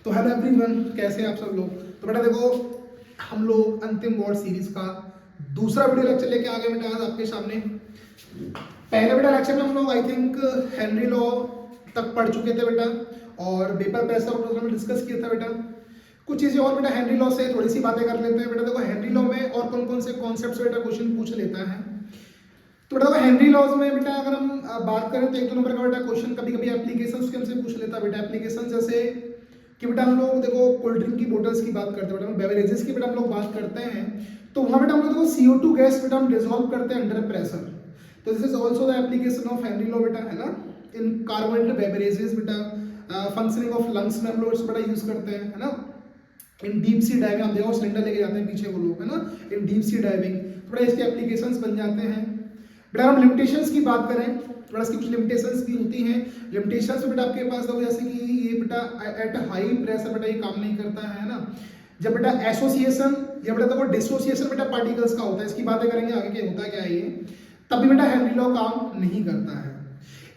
तो hello everyone, कैसे हैं आप सब लोग। तो बेटा देखो, हम लोग अंतिम वॉर सीरीज का दूसरा वीडियो लेक्चर लेके आ गए बेटा आज आपके सामने। पहले बेटा लेक्चर में हम लोग आई थिंक हेनरी लॉ तक पढ़ चुके थे बेटा, और वेपर प्रेस का डिस्कस किया था बेटा। कुछ चीजें और बेटा हेनरी लॉ से थोड़ी सी बातें कर लेते हैं बेटा। देखो हेनरी लॉ में और कौन कौन से कॉन्सेप्ट बेटा क्वेश्चन पूछ लेता है। तो बेटा हेनरी लॉज में बेटा अगर हम बात करें तो एक दो नंबर का बेटा क्वेश्चन कभी कभी एप्लीकेशंस के हमसे पूछ लेता है बेटा। एप्लीकेशन जैसे कि बेटा हम लोग देखो कोल्ड ड्रिंक की बोतल्स की बात करते हैं बेटा, बेवरेजेस की बेटा हम लोग बात करते हैं, तो वहां बेटा हम लोग देखो CO2 गैस बेटा हम डिसॉल्व करते हैं अंडर प्रेशर। तो this is also the application of Henry law बेटा, है ना। इन कार्बोनेटेड बेवरेजेस बेटा फंक्शनिंग ऑफ लंग्स में हम लोग इसको बेटा यूज करते हैं, है ना। इन डीप सी डाइविंग हम देखो सिलेंडर लेके जाते हैं पीछे वो लोग, है ना, इन डीप सी डाइविंग थोड़ा इसके एप्लीकेशंस बन जाते हैं बेटा। हम लिमिटेशंस की बात करें थोड़ा इसकी कुछ लिमिटेशंस भी होती हैं। लिमिटेशंस बेटा आपके पास देखो जैसे कि ये बेटा एट हाई प्रेशर बेटा ये काम नहीं करता है ना। जब बेटा एसोसिएशन या बेटा देखो डिसोसिएशन बेटा पार्टिकल्स का होता है, इसकी बातें करेंगे आगे क्या होता है क्या है ये, तब भी बेटा हेनरी लॉ काम नहीं करता है।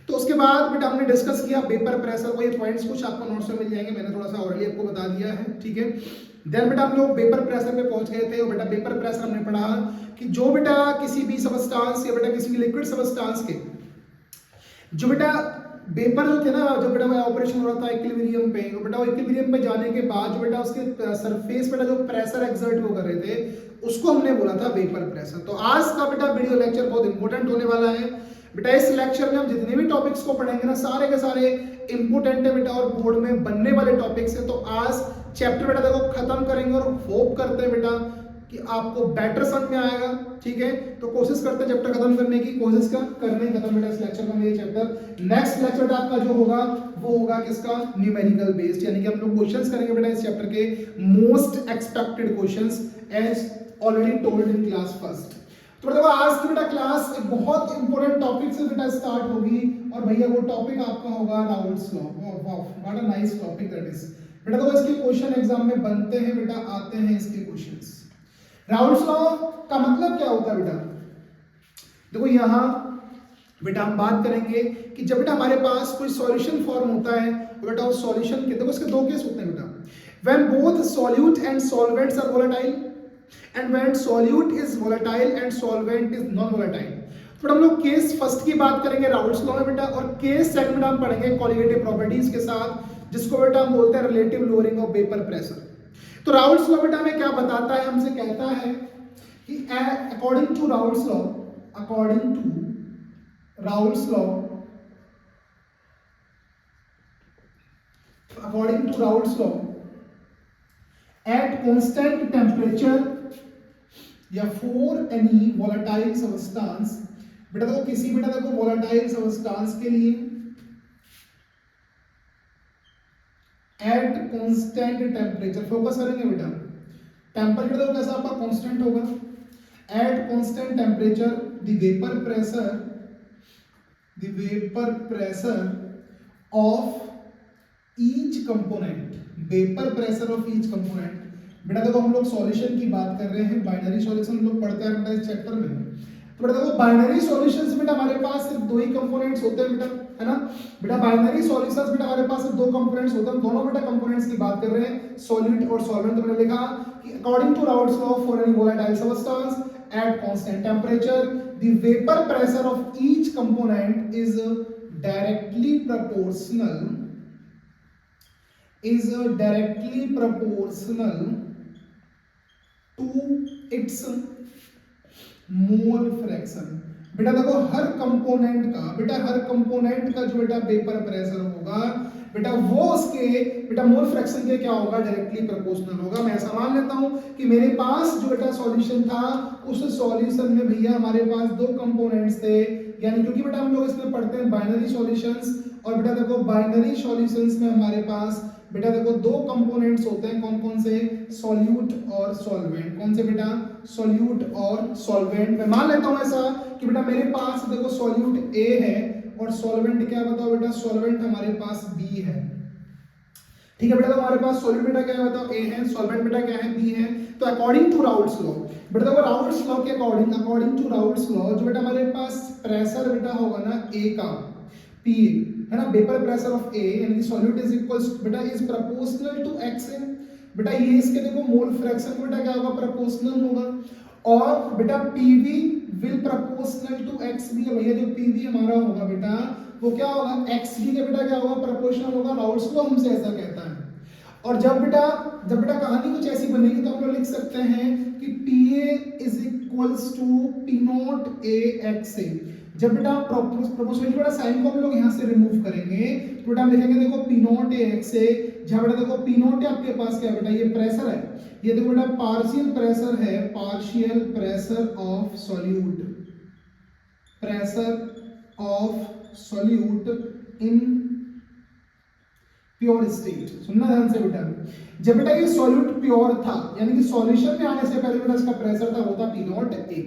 तो उसके बाद बेटा हमने डिस्कस किया वेपर प्रेशर को, ये पॉइंट्स कुछ आपको नोट्स में मिल जाएंगे, मैंने थोड़ा सा ऑलरेडी आपको बता दिया है, ठीक है। देन बेटा हम लोग वेपर प्रेशर पे पहुंच गए थे और बेटा वेपर प्रेशर हमने पढ़ा कि जो बेटा किसी भी सबस्टांस या बेटा किसी भी लिक्विड सबस्टांस के जो बेटा वेपर जो थे ना, जो बेटा ऑपरेशन हो रहा था इक्विलिब्रियम पे, तो बेटा इक्विलिब्रियम पे जाने के बाद जो बेटा उसके सरफेस बेटा जो प्रेशर एक्सर्ट वो कर रहे थे उसको हमने बोला था वेपर प्रेशर। तो आज का बेटा वीडियो लेक्चर बहुत इंपॉर्टेंट होने वाला है बेटा। इस लेक्चर में हम जितने भी टॉपिक्स को पढ़ेंगे ना सारे के सारे इंपॉर्टेंट है बेटा और बोर्ड में बनने वाले टॉपिक्स है। तो आज चैप्टर बेटा देखो खत्म करेंगे और होप करते हैं बेटा कि आपको बेटर समझ में आएगा, ठीक है। तो कोशिश करते हैं चैप्टर खत्म करने की, कोशिश करने खत्म बेटा इस लेक्चर में ये चैप्टर। नेक्स्ट लेक्चर आपका जो होगा वो होगा किसका, न्यूमेरिकल बेस्ड, यानी कि हम लोग क्वेश्चंस करेंगे बेटा इस चैप्टर के most expected questions as already told in class first. तो देखो आज की बेटा क्लास एक बहुत इंपॉर्टेंट टॉपिक से बेटा स्टार्ट होगी और भैया वो टॉपिक आपका होगा राउल्स लॉ। वाह what a nice topic that is बेटा। देखो इसके क्वेश्चन एग्जाम में बनते हैं बेटा, आते हैं इसके क्वेश्चंस। राउल्स लॉ का मतलब क्या होता है बेटा, देखो यहां बेटा हम बात करेंगे कि जब बेटा हमारे पास कोई सॉल्यूशन फॉर्म होता है तो बेटा उस सॉल्यूशन के देखो इसके दो केस होते हैं बेटा, when both solute and solvents are volatile and when solute is volatile and solvent is non volatile. तो हम लोग केस फर्स्ट की बात करेंगे राउल्स लॉ में बेटा, और केस सेकंड हम पढ़ेंगे कोलिगेटिव प्रॉपर्टीज के साथ, जिसको बेटा हम बोलते हैं relative lowering of vapour pressure. तो राउल्स लॉ बेटा हमें क्या बताता है, हमसे कहता है कि according to Raoult's law, according to Raoult's law, according to Raoult's law at constant temperature या फॉर एनी वोलेटाइल सबस्टेंस बेटा देखो किसी बेटा देखो वोलेटाइल सबस्टेंस के लिए एट कांस्टेंट टेम्परेचर, फोकस करेंगे बेटा, टेम्परेचर देखो कैसा आपका कांस्टेंट होगा, eight constant temperature the vapour pressure of each component, vapour pressure of each component. बेटा देखो हम लोग सॉल्यूशन की बात कर रहे हैं, बाइनरी सॉल्यूशन हम लोग पढ़ते हैं बेटा इस चैप्टर में। तो बेटा देखो बाइनरी सॉल्यूशंस बेटा हमारे पास सिर्फ दो ही कंपोनेंट्स होते हैं बेटा, है ना बेटा। बाइनरी सॉल्यूशंस बेटा हमारे पास सिर्फ दो कंपोनेंट्स होते हैं, दोनों बेटा कंपोनेंट्स की बात कर रहे हैं, सॉल्यूट और सॉल्वेंट। तो मैंने लिखा कि according to Raoult's law for any volatile substance at constant temperature the vapour pressure of each component is directly proportional to its mole fraction. बेटा देखो हर कंपोनेंट का जो बेटा वेपर प्रेशर होगा बेटा वो उसके बेटा मोल फ्रैक्शन के क्या होगा, डायरेक्टली प्रोपोर्शनल होगा। मैं ऐसा मान लेता हूं कि मेरे पास जो बेटा सॉल्यूशन था उस सॉल्यूशन में भैया हमारे पास दो कंपोनेंट्स थे, यानी क्योंकि बेटा हम लोग इसमें पढ़ते हैं बाइनरी सॉल्यूशंस, और बेटा देखो बाइनरी सॉल्यूशंस में हमारे पास बेटा देखो दो कंपोनेंट्स होते हैं, कौन कौन से, सॉल्यूट और सॉल्वेंट। कौन से बेटा, सॉल्यूट और सॉल्वेंट। मैं मान लेता हूं ऐसा कि बेटा मेरे पास देखो सॉल्यूट A है और सॉल्वेंट क्या बताओ बेटा, सॉल्वेंट हमारे पास B है, ठीक है बेटा। तो हमारे पास सॉल्यूट बेटा क्या है बताओ A है, सॉल्वेंट बेटा क्या है B है। तो अकॉर्डिंग टू राउल्स लॉ बेटा देखो राउल्स लॉ के अकॉर्डिंग टू राउल्स लॉ जो बेटा हमारे पास प्रेशर बेटा होगा ना A का, P है ना, वेपर प्रेशर ऑफ ए यानी कि सॉल्यूट इज इक्वल्स बेटा इज प्रोपोर्शनल टू एक्स ए, बेटा ये इसके देखो मोल फ्रैक्शन बेटा क्या होगा, प्रोपोर्शनल होगा। और बेटा PV will proportional to XB, भैया जो पीवी हमारा होगा बेटा वो क्या होगा, एक्सबी के बेटा क्या होगा, प्रोपोर्शनल होगा। राउल्ट्स लॉ हमसे ऐसा कहता है। और जब बेटा कहानी कुछ ऐसी बनेगी तो हम लोग लिख सकते हैं कि P A is equals to P not A x A. जब बेटा प्रोपोर्शनलिटी बेटा साइन को हम लोग यहाँ से रिमूव करेंगे तो बेटा हम लिखेंगे देखो पी नॉट ए एक्स ए, जहाँ बेटा देखो पी नॉट ए आपके पास क्या है बेटा, ये प्रेशर है, ये देखो बेटा पार्शियल प्रेशर है, partial pressure of solute, pressure of solute in pure state. सुनना ध्यान से बेटा, जब बेटा ये सॉल्यूट प्योर था यानी कि सॉल्यूशन में आने से पहले बेटा इसका प्रेशर था वो था पी नॉट ए।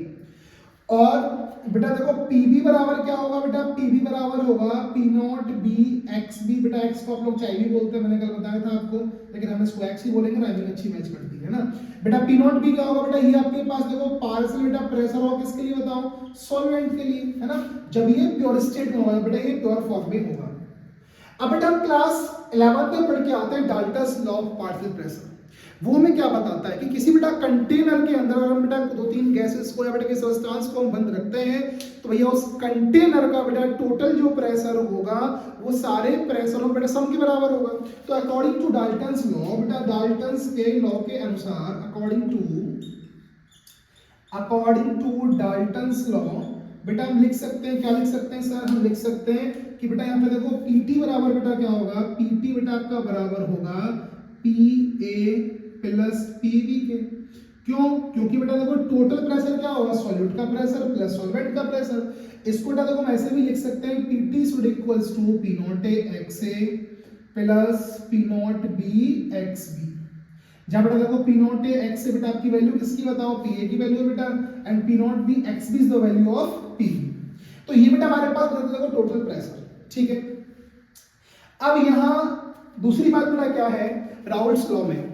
और बेटा देखो पीबी बराबर क्या होगा बेटा, पीबी बराबर होगा P not B x B. बेटा एक्स को आप लोग चाय भी बोलते हैं, मैंने कल बताया था आपको, लेकिन हम इसको एक्स ही बोलेंगे, राइमिंग अच्छी मैच करती है ना। बेटा पी नॉट बी क्या होगा बेटा, ये आपके पास देखो पार्शियल बेटा प्रेशर होगा किसके लिए बताओ, सॉल्वेंट के लिए, है ना। जब ये प्योर स्टेट में होगा बेटा ये प्योर फॉर्म में होगा। अब बेटा हम क्लास 11 में पढ़ के आते हैं Dalton's law of partial pressure. वो हमें क्या बताता है कि किसी बेटा कंटेनर के अंदर अगर हम बेटा 2-3 गैसेस को या बेटा किसी सब्सटेंस को हम बंद रखते हैं तो भैया उस कंटेनर का बेटा टोटल जो प्रेशर होगा वो सारे प्रेशरों बेटा सम के बराबर होगा। तो अकॉर्डिंग टू डाल्टन्स लॉ बेटा, डाल्टन्स के लॉ के अनुसार, अकॉर्डिंग टू डाल्टन्स लॉ बेटा हम लिख सकते हैं, क्या लिख सकते हैं सर, हम लिख सकते हैं कि बेटा यहाँ पे देखो पीटी बराबर बेटा क्या होगा, पीटी बेटा आपका बराबर होगा पी ए प्लस पीवी के। क्यों, क्योंकि बेटा देखो टोटल प्रेशर क्या होगा, सॉल्यूट का प्रेशर प्लस सॉल्वेंट का प्रेशर। इसको बेटा देखो हम ऐसे भी लिख सकते हैं PT should equals to P not A x A plus P not B x B. जहां बेटा देखो पी नॉट ए एक्स से बेटा आपकी वैल्यू किसकी बताओ, पी ए की वैल्यू बेटा, and P not B x B is the value of P. तो ये बेटा हमारे पास देखो टोटल प्रेशर, ठीक है। अब यहां दूसरी बात बेटा क्या है, राउल्ट्स लॉ में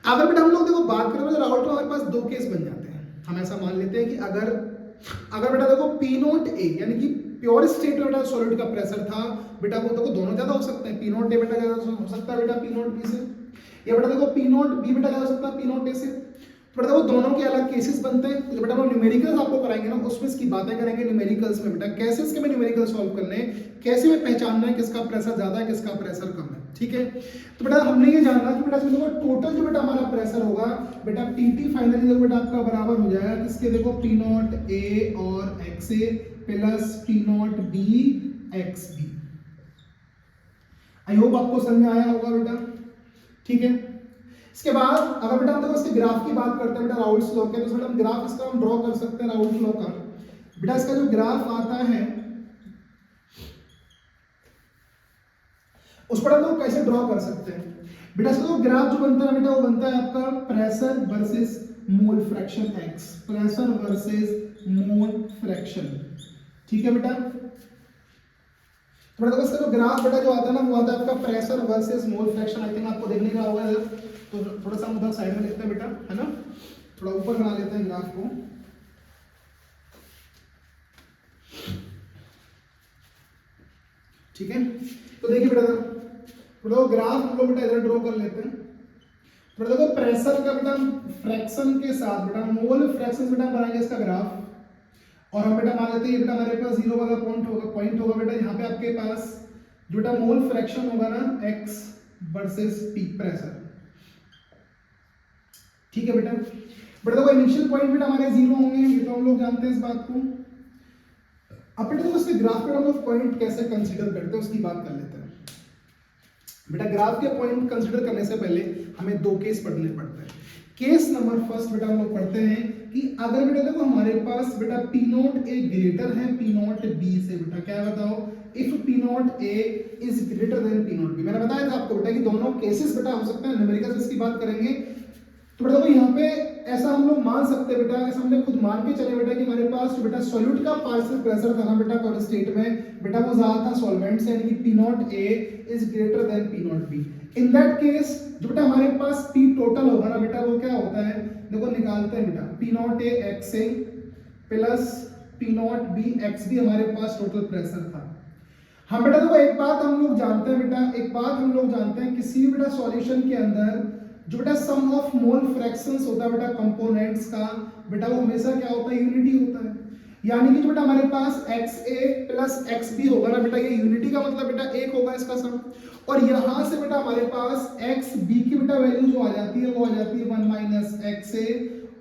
अगर बेटा हम लोग देखो बात करें तो राउल्ट में हमारे पास दो केस बन जाते हैं। हम ऐसा मान लेते हैं कि अगर बेटा देखो पी नॉट ए यानी कि प्योर स्टेट में बेटा सॉलिड का प्रेशर था बेटा, वो देखो दोनों ज्यादा हो सकते हैं, पी नॉट ए बेटा ज्यादा हो सकता है बेटा पी नॉट बी से, या बेटा देखो पी नॉट बी बेटा ज्यादा हो सकता है पी नॉट ए से। तो बेटा वो दोनों के अलग केसेस बनते हैं। तो बेटा हम न्यूमेरिकल्स आपको कराएंगे ना, उसमें इसकी बातें करेंगे न्यूमेरिकल्स में बेटा, कैसे इसके में न्यूमेरिकल सॉल्व करने हैं, कैसे में पहचानना है किसका प्रेशर ज्यादा है किसका प्रेशर कम है, ठीक है। तो बेटा हमने ये जानना कि बेटा इसमें देखो टोटल जो बेटा हमारा प्रेशर होगा बेटा पीटी फाइनली देखो बेटा आपका बराबर हो जाएगा किसके, देखो पी नॉट ए और X A plus P not B x B. I hope आपको समझ में आया होगा बेटा, ठीक है। इसके बाद अगर बेटा हम देखो इसके ग्राफ की बात करते हैं बेटा राउल्ट्स लॉ के, तो बेटा हम ग्राफ इसका हम ड्रॉ कर सकते हैं राउल्ट्स लॉ का। बेटा इसका जो ग्राफ आता है उस पर हम लोग कैसे ड्रॉ कर सकते हैं बेटा, इसका जो ग्राफ जो बनता है बेटा वो बनता है आपका pressure versus mole fraction x, pressure versus mole fraction, ठीक है बेटा। तो बेटा इसका जो ग्राफ बेटा जो आता है ना वो आता है आपका pressure versus mole fraction. I think आपको देखने का होगा, तो थोड़ा सा उधर साइड में लिखते हैं बेटा, है ना, थोड़ा ऊपर बना लेते हैं ग्राफ को, ठीक है। तो देखिए बेटा तो ग्राफ हम लोग बेटा इधर ड्रॉ कर लेते हैं। तो देखो प्रेशर का बेटा फ्रैक्शन के साथ बेटा मोल फ्रैक्शन बेटा बनाएंगे इसका ग्राफ, और हम बेटा मान लेते हैं बेटा हमारे पास 0 वाला पॉइंट होगा बेटा, यहाँ पे आपके पास जो बेटा मोल फ्रैक्शन होगा ना x वर्सेस p प्रेशर, ठीक है बेटा। बेटा देखो इनिशियल पॉइंट बेटा हमारे 0 होंगे, ये तो हम लोग जानते हैं इस बात को। अब बेटा देखो इसके ग्राफ पे हम लोग पॉइंट कैसे कंसीडर करते हैं उसकी बात कर लेते हैं बेटा। ग्राफ के पॉइंट कंसीडर करने से पहले हमें दो केस पढ़ने पड़ते हैं। केस नंबर फर्स्ट बेटा हम लोग पढ़ते हैं कि अगर बेटा देखो हमारे पास बेटा पी नॉट ए ग्रेटर है पी नॉट बी से, बेटा क्या बताओ, if P not a is greater then P not be. मैंने बताया था आपको बेटा कि दोनों केसेस बेटा हो सकते हैं, न्यूमेरिकल्स इसकी बात करेंगे। तो बेटा देखो यहाँ पे ऐसा हम लोग मान सकते हैं बेटा, ऐसा हमने खुद मान के चले बेटा कि हमारे पास जो बेटा सॉल्यूट का पार्शियल प्रेशर था ना बेटा प्योर स्टेट में बेटा वो ज्यादा था सॉल्वेंट से, यानी कि P not a is greater then P not be. In that case जो बेटा हमारे पास पी टोटल होगा ना बेटा वो क्या होता है, देखो निकालते हैं बेटा, P not A x A plus P not B x B हमारे पास टोटल प्रेशर था। हम बेटा देखो एक बात हम लोग जानते हैं बेटा, एक बात हम लोग जानते हैं किसी भी बेटा सॉल्यूशन के अंदर जो बेटा सम ऑफ मोल फ्रैक्शंस होता है बेटा कंपोनेंट्स का, बेटा वो हमेशा क्या होता है, यूनिटी होता है। यानी कि जो बेटा हमारे पास XA प्लस XB होगा ना बेटा, ये यूनिटी का मतलब बेटा एक होगा इसका सम, और यहां से बेटा हमारे पास XB की बेटा वैल्यू जो आ जाती है वो आ जाती है 1 माइनस XA,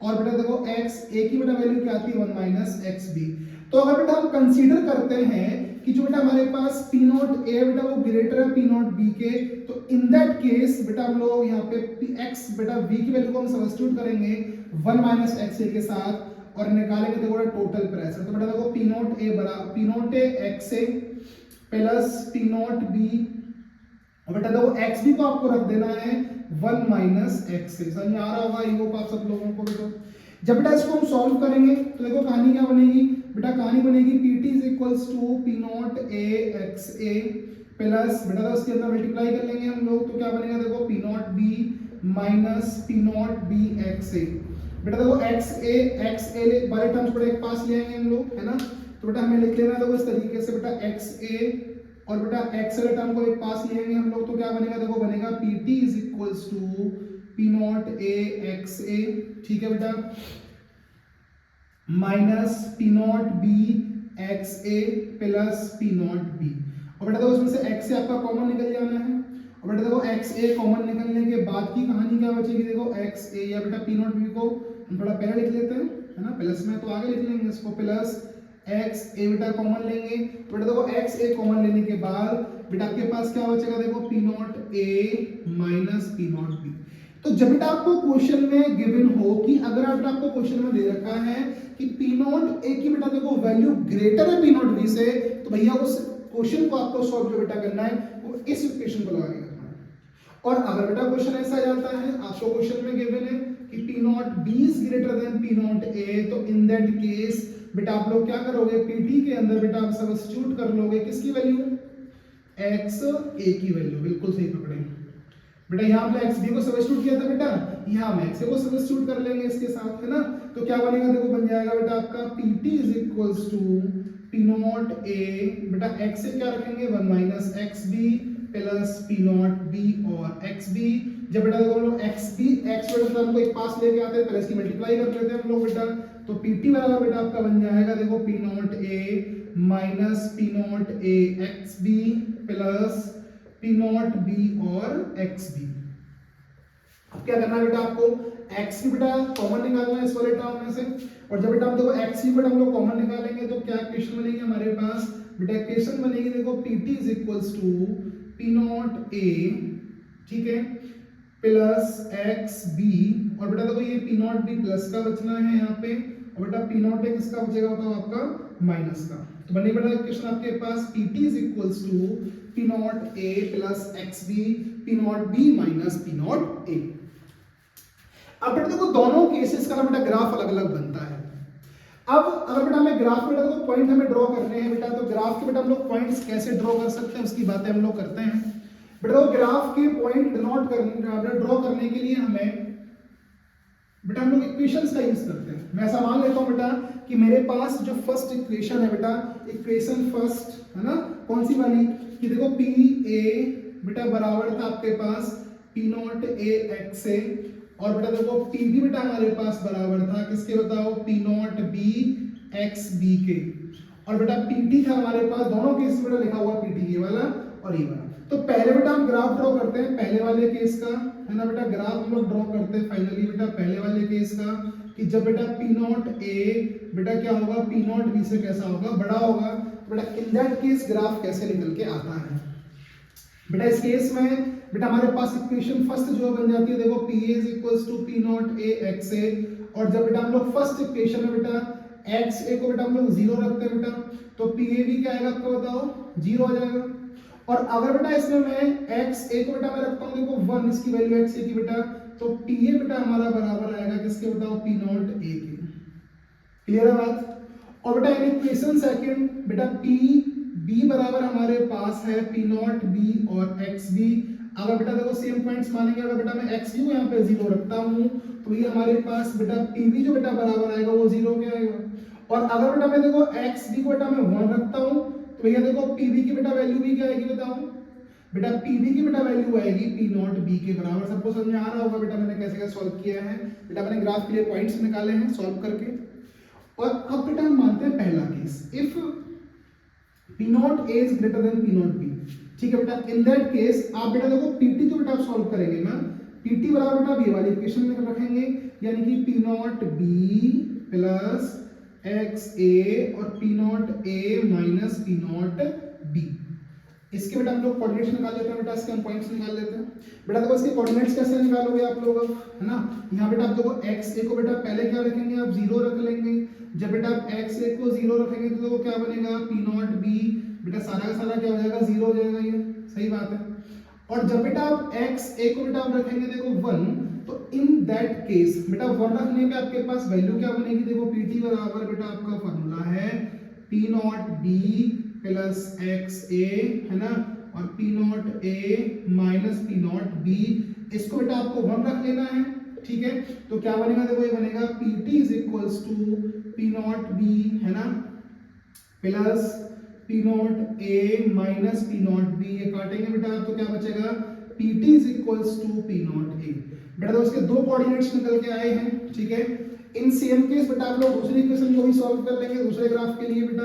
और बेटा देखो XA की बेटा वैल्यू क्या आती है 1 माइनस XB। तो अगर बेटा हम कंसीडर करते हैं कि जो बेटा हमारे पास P नॉट A बेटा वो ग्रेटर है P नॉट B के, तो इन दैट केस बेटा हम लोग यहाँ पे X बेटा V की वैल्यू को हम सब्स्टिट्यूट करेंगे 1 माइनस XA के साथ और निकालेंगे देखो टोटल प्रेशर। तो बेटा देखो P नॉट A बराबर P not A XA plus P not B, और बेटा देखो XB को आपको रख देना है 1 माइनस XA। समझ में आ रहा होगा, ये होप आप सब लोगों को। बेटा जब बेटा इसको हम सॉल्व करेंगे तो देखो कहानी क्या बनेगी बेटा, कहानी बनेगी PT is equals to P not A XA plus बेटा तो उसके अंदर मल्टीप्लाई कर लेंगे हम लोग, तो क्या बनेगा देखो P not B minus P not B XA। बेटा देखो XA बारे टर्म्स बेटा एक पास ले आएंगे हम लोग, है ना। तो बेटा हमें लिख लेना देखो इस तरीके से बेटा XA और बेटा X वाले टर्म को एक पास ले आएंगे हम लोग, तो क्या बनेगा देखो बनेगा PT is equals to P not A XA, ठीक है बेटा, minus P not B XA plus P not B। और बेटा देखो इसमें से XA आपका कॉमन निकल जाना है, और बेटा देखो XA कॉमन निकलने के बाद की कहानी क्या बचेगी देखो XA या बेटा P नॉट B को हम थोड़ा पहले लिख लेते हैं, है ना, प्लस में तो आगे लिख लेंगे इसको, प्लस XA बेटा कॉमन लेंगे। बेटा देखो XA कॉमन लेने के बाद बेटा आपके पास क्या बचेगा देखो P not A minus P not B। तो जब बेटा आपको क्वेश्चन में गिवन हो कि अगर आपको क्वेश्चन में दे रखा है कि P नॉट A की बेटा देखो वैल्यू ग्रेटर है P नॉट B से, तो भैया उस क्वेश्चन को आपको सॉल्व जो बेटा करना है वो इस इक्वेशन को लगा के करना है। और अगर बेटा क्वेश्चन ऐसा जाता है आपको क्वेश्चन में गिवन है कि P not B is greater than P not A, तो इन दैट केस बेटा आप लोग क्या करोगे, PT के अंदर बेटा आप सब्स्टिट्यूट कर लोगे किसकी वैल्यू, XA की वैल्यू। बिल्कुल सही पकड़े बेटा, यहाँ पे XB को सब्स्टिट्यूट किया था बेटा, यहाँ हम XA को सब्स्टिट्यूट कर लेंगे इसके साथ, है ना। तो क्या बनेगा देखो बन जाएगा बेटा आपका PT is equals to P not A बेटा XA क्या रखेंगे 1 minus XB plus P not B और XB। जब बेटा देखो हम लोग XB X बेटा टर्म को एक पास लेके आते हैं, पहले इसकी मल्टीप्लाई कर लेते हैं हम लोग बेटा, तो PT बराबर बेटा आपका बन जाएगा देखो P not A minus P not A XB plus P not B और XB। अब क्या करना है बेटा आपको X की बेटा कॉमन निकालना है इस वाले टर्म में से, और जब बेटा हम देखो X की बेटा हम लोग कॉमन निकालेंगे तो क्या इक्वेशन बनेगी हमारे पास बेटा, इक्वेशन बनेगी देखो PT is equals to P not A, ठीक है, प्लस XB, और बेटा देखो ये P नॉट B प्लस का बचना है यहाँ पे, और बेटा P नॉट A किसका बचेगा बताओ आपका माइनस का। तो बने बेटा इक्वेशन आपके पास PT is equals to P not A plus XB P not B minus P not A। अब बेटा देखो दोनों केसेस का बेटा ग्राफ अलग अलग बनता है। अब अगर बेटा हमें ग्राफ बेटा देखो पॉइंट हमें ड्रॉ करने हैं बेटा, तो ग्राफ के बेटा हम लोग पॉइंट्स कैसे ड्रॉ कर सकते हैं उसकी बातें हम लोग करते हैं बेटा। तो ग्राफ के पॉइंट डिनोट करने ड्रॉ करने के लिए हमें बेटा हम लोग इक्वेशंस का यूज करते हैं। मैं ऐसा मान लेता हूं बेटा कि मेरे पास जो फर्स्ट इक्वेशन है बेटा, इक्वेशन फर्स्ट है ना, कौन सी वाली, कि देखो P A बेटा बराबर था आपके पास P नॉट A XA, और बेटा देखो P B बेटा हमारे पास बराबर था किसके बताओ, P नॉट B XB के, और बेटा PT था हमारे पास, दोनों केस बेटा लिखा हुआ PT ये वाला और ये वाला। तो पहले बेटा हम ग्राफ ड्रॉ करते हैं पहले वाले केस का, है ना बेटा, ग्राफ हम लोग ड्रॉ करते हैं फाइनली बेटा पहले वाले केस का, कि जब बेटा P नॉट A बेटा क्या होगा P नॉट B से कैसा होगा, बड़ा होगा। बेटा इन दैट केस ग्राफ कैसे निकल के आता है बेटा, इस केस में बेटा हमारे पास इक्वेशन फर्स्ट जो बन जाती है देखो P A is equals to P not A XA, और जब बेटा हम लोग फर्स्ट इक्वेशन में बेटा XA को बेटा हम लोग 0 रखते हैं बेटा, तो PA भी क्या आएगा आपको बताओ 0 आ जाएगा। और अगर बेटा इसमें मैं XA को बेटा मैं रखता हूँ देखो 1 इसकी वैल्यू XA की बेटा, तो PA बेटा हमारा बराबर आएगा किसके बताओ P नॉट A के। क्लियर है बात। और बेटा इक्वेशन सेकंड बेटा P B बराबर हमारे पास है P नॉट B और XB। अगर बेटा देखो सेम पॉइंट्स मानेंगे, अगर बेटा मैं XB को यहाँ पे 0 रखता हूँ तो ये हमारे पास बेटा PB जो बेटा बराबर आएगा वो 0 के आएगा। और अगर बेटा मैं देखो XB को बेटा मैं 1 रखता हूँ तो भैया देखो पीवी की बेटा वैल्यू भी क्या आएगी बताओ बेटा, पीवी की बेटा वैल्यू आएगी पी नॉट बी के बराबर। सबको समझ में आ रहा होगा बेटा मैंने कैसे कैसे सॉल्व किया है। बेटा मैंने ग्राफ के लिए पॉइंट्स निकाले हैं सॉल्व करके। और अब बेटा हम मानते हैं पहला case, if P not a is greater then P not be, ठीक है बेटा। इन दैट केस आप बेटा देखो पीटी तो बेटा आप सॉल्व करेंगे ना, पीटी बराबर बेटा ये वाली इक्वेशन में रखेंगे, यानी कि P not B plus x A और P not A minus P not B. इसके बेटा हम लोग कोऑर्डिनेट्स निकाल लेते हैं बेटा, इसके हम पॉइंट्स निकाल लेते हैं बेटा। देखो इसके कोऑर्डिनेट्स कैसे निकालोगे आप लोग, है ना। यहाँ बेटा आप देखो एक्स ए को बेटा पहले क्या रखेंगे आप 0 रख लेंगे। जब बेटा आप एक्स ए को 0 रखेंगे तो देखो क्या बनेगा पी नॉट बी बेटा सारा का सारा क्या हो जाएगा 0 हो जाएगा, ये सही बात है। और जब बेटा आप एक्स ए को बेटा आप रखेंगे देखो 1, तो इन दैट केस बेटा 1 रखने पे आपके पास वैल्यू क्या बनेगी, देखो पीटी बराबर बेटा आपका फॉर्मूला है P not B plus x A, है ना, और P not A minus P not B. इसको बेटा आपको 1 रख लेना है, ठीक है। तो क्या बनेगा देखो ये बनेगा P T is equals to P not B, है ना, plus P not A minus P not B. ये काटेंगे बेटा आप तो क्या बचेगा P T is equals to P not A. बेटा तो उसके दो कोऑर्डिनेट्स निकल के आए हैं, ठीक है। इन सेम केस बेटा आप लोग दूसरी इक्वेशन को भी सॉल्व कर लेंगे दूसरे ग्राफ के लिए बेटा,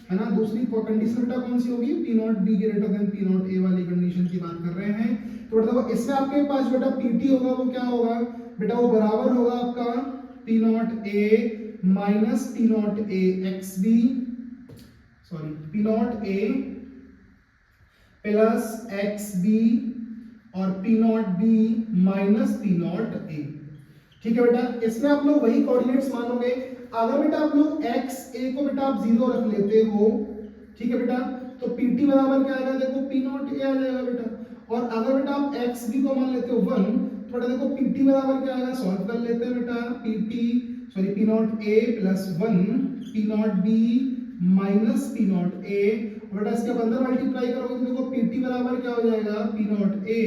है ना। दूसरी कंडीशन बेटा कौन सी होगी, P not be greater than P not a वाली कंडीशन की बात कर रहे हैं। तो बेटा देखो इसमें आपके पास बेटा पीटी होगा वो क्या होगा बेटा, वो बराबर होगा आपका P not A minus P not A x B, sorry P not A plus x B और P not B minus P not A, ठीक है बेटा। इसमें आप लोग वही कोऑर्डिनेट्स मानोगे। अगर बेटा आप लोग एक्स ए को बेटा आप 0 रख लेते हो, ठीक है बेटा, तो पीटी बराबर क्या आएगा देखो पी नॉट ए आ जाएगा बेटा। और अगर बेटा आप एक्स बी को मान लेते हो 1, तो बेटा देखो पीटी बराबर क्या आएगा, सॉल्व कर लेते हैं बेटा, PT sorry P not A plus 1 P not B minus P not A. बेटा इसके अंदर मल्टीप्लाई करोगे तो देखो पीटी बराबर क्या हो जाएगा पी नॉट ए,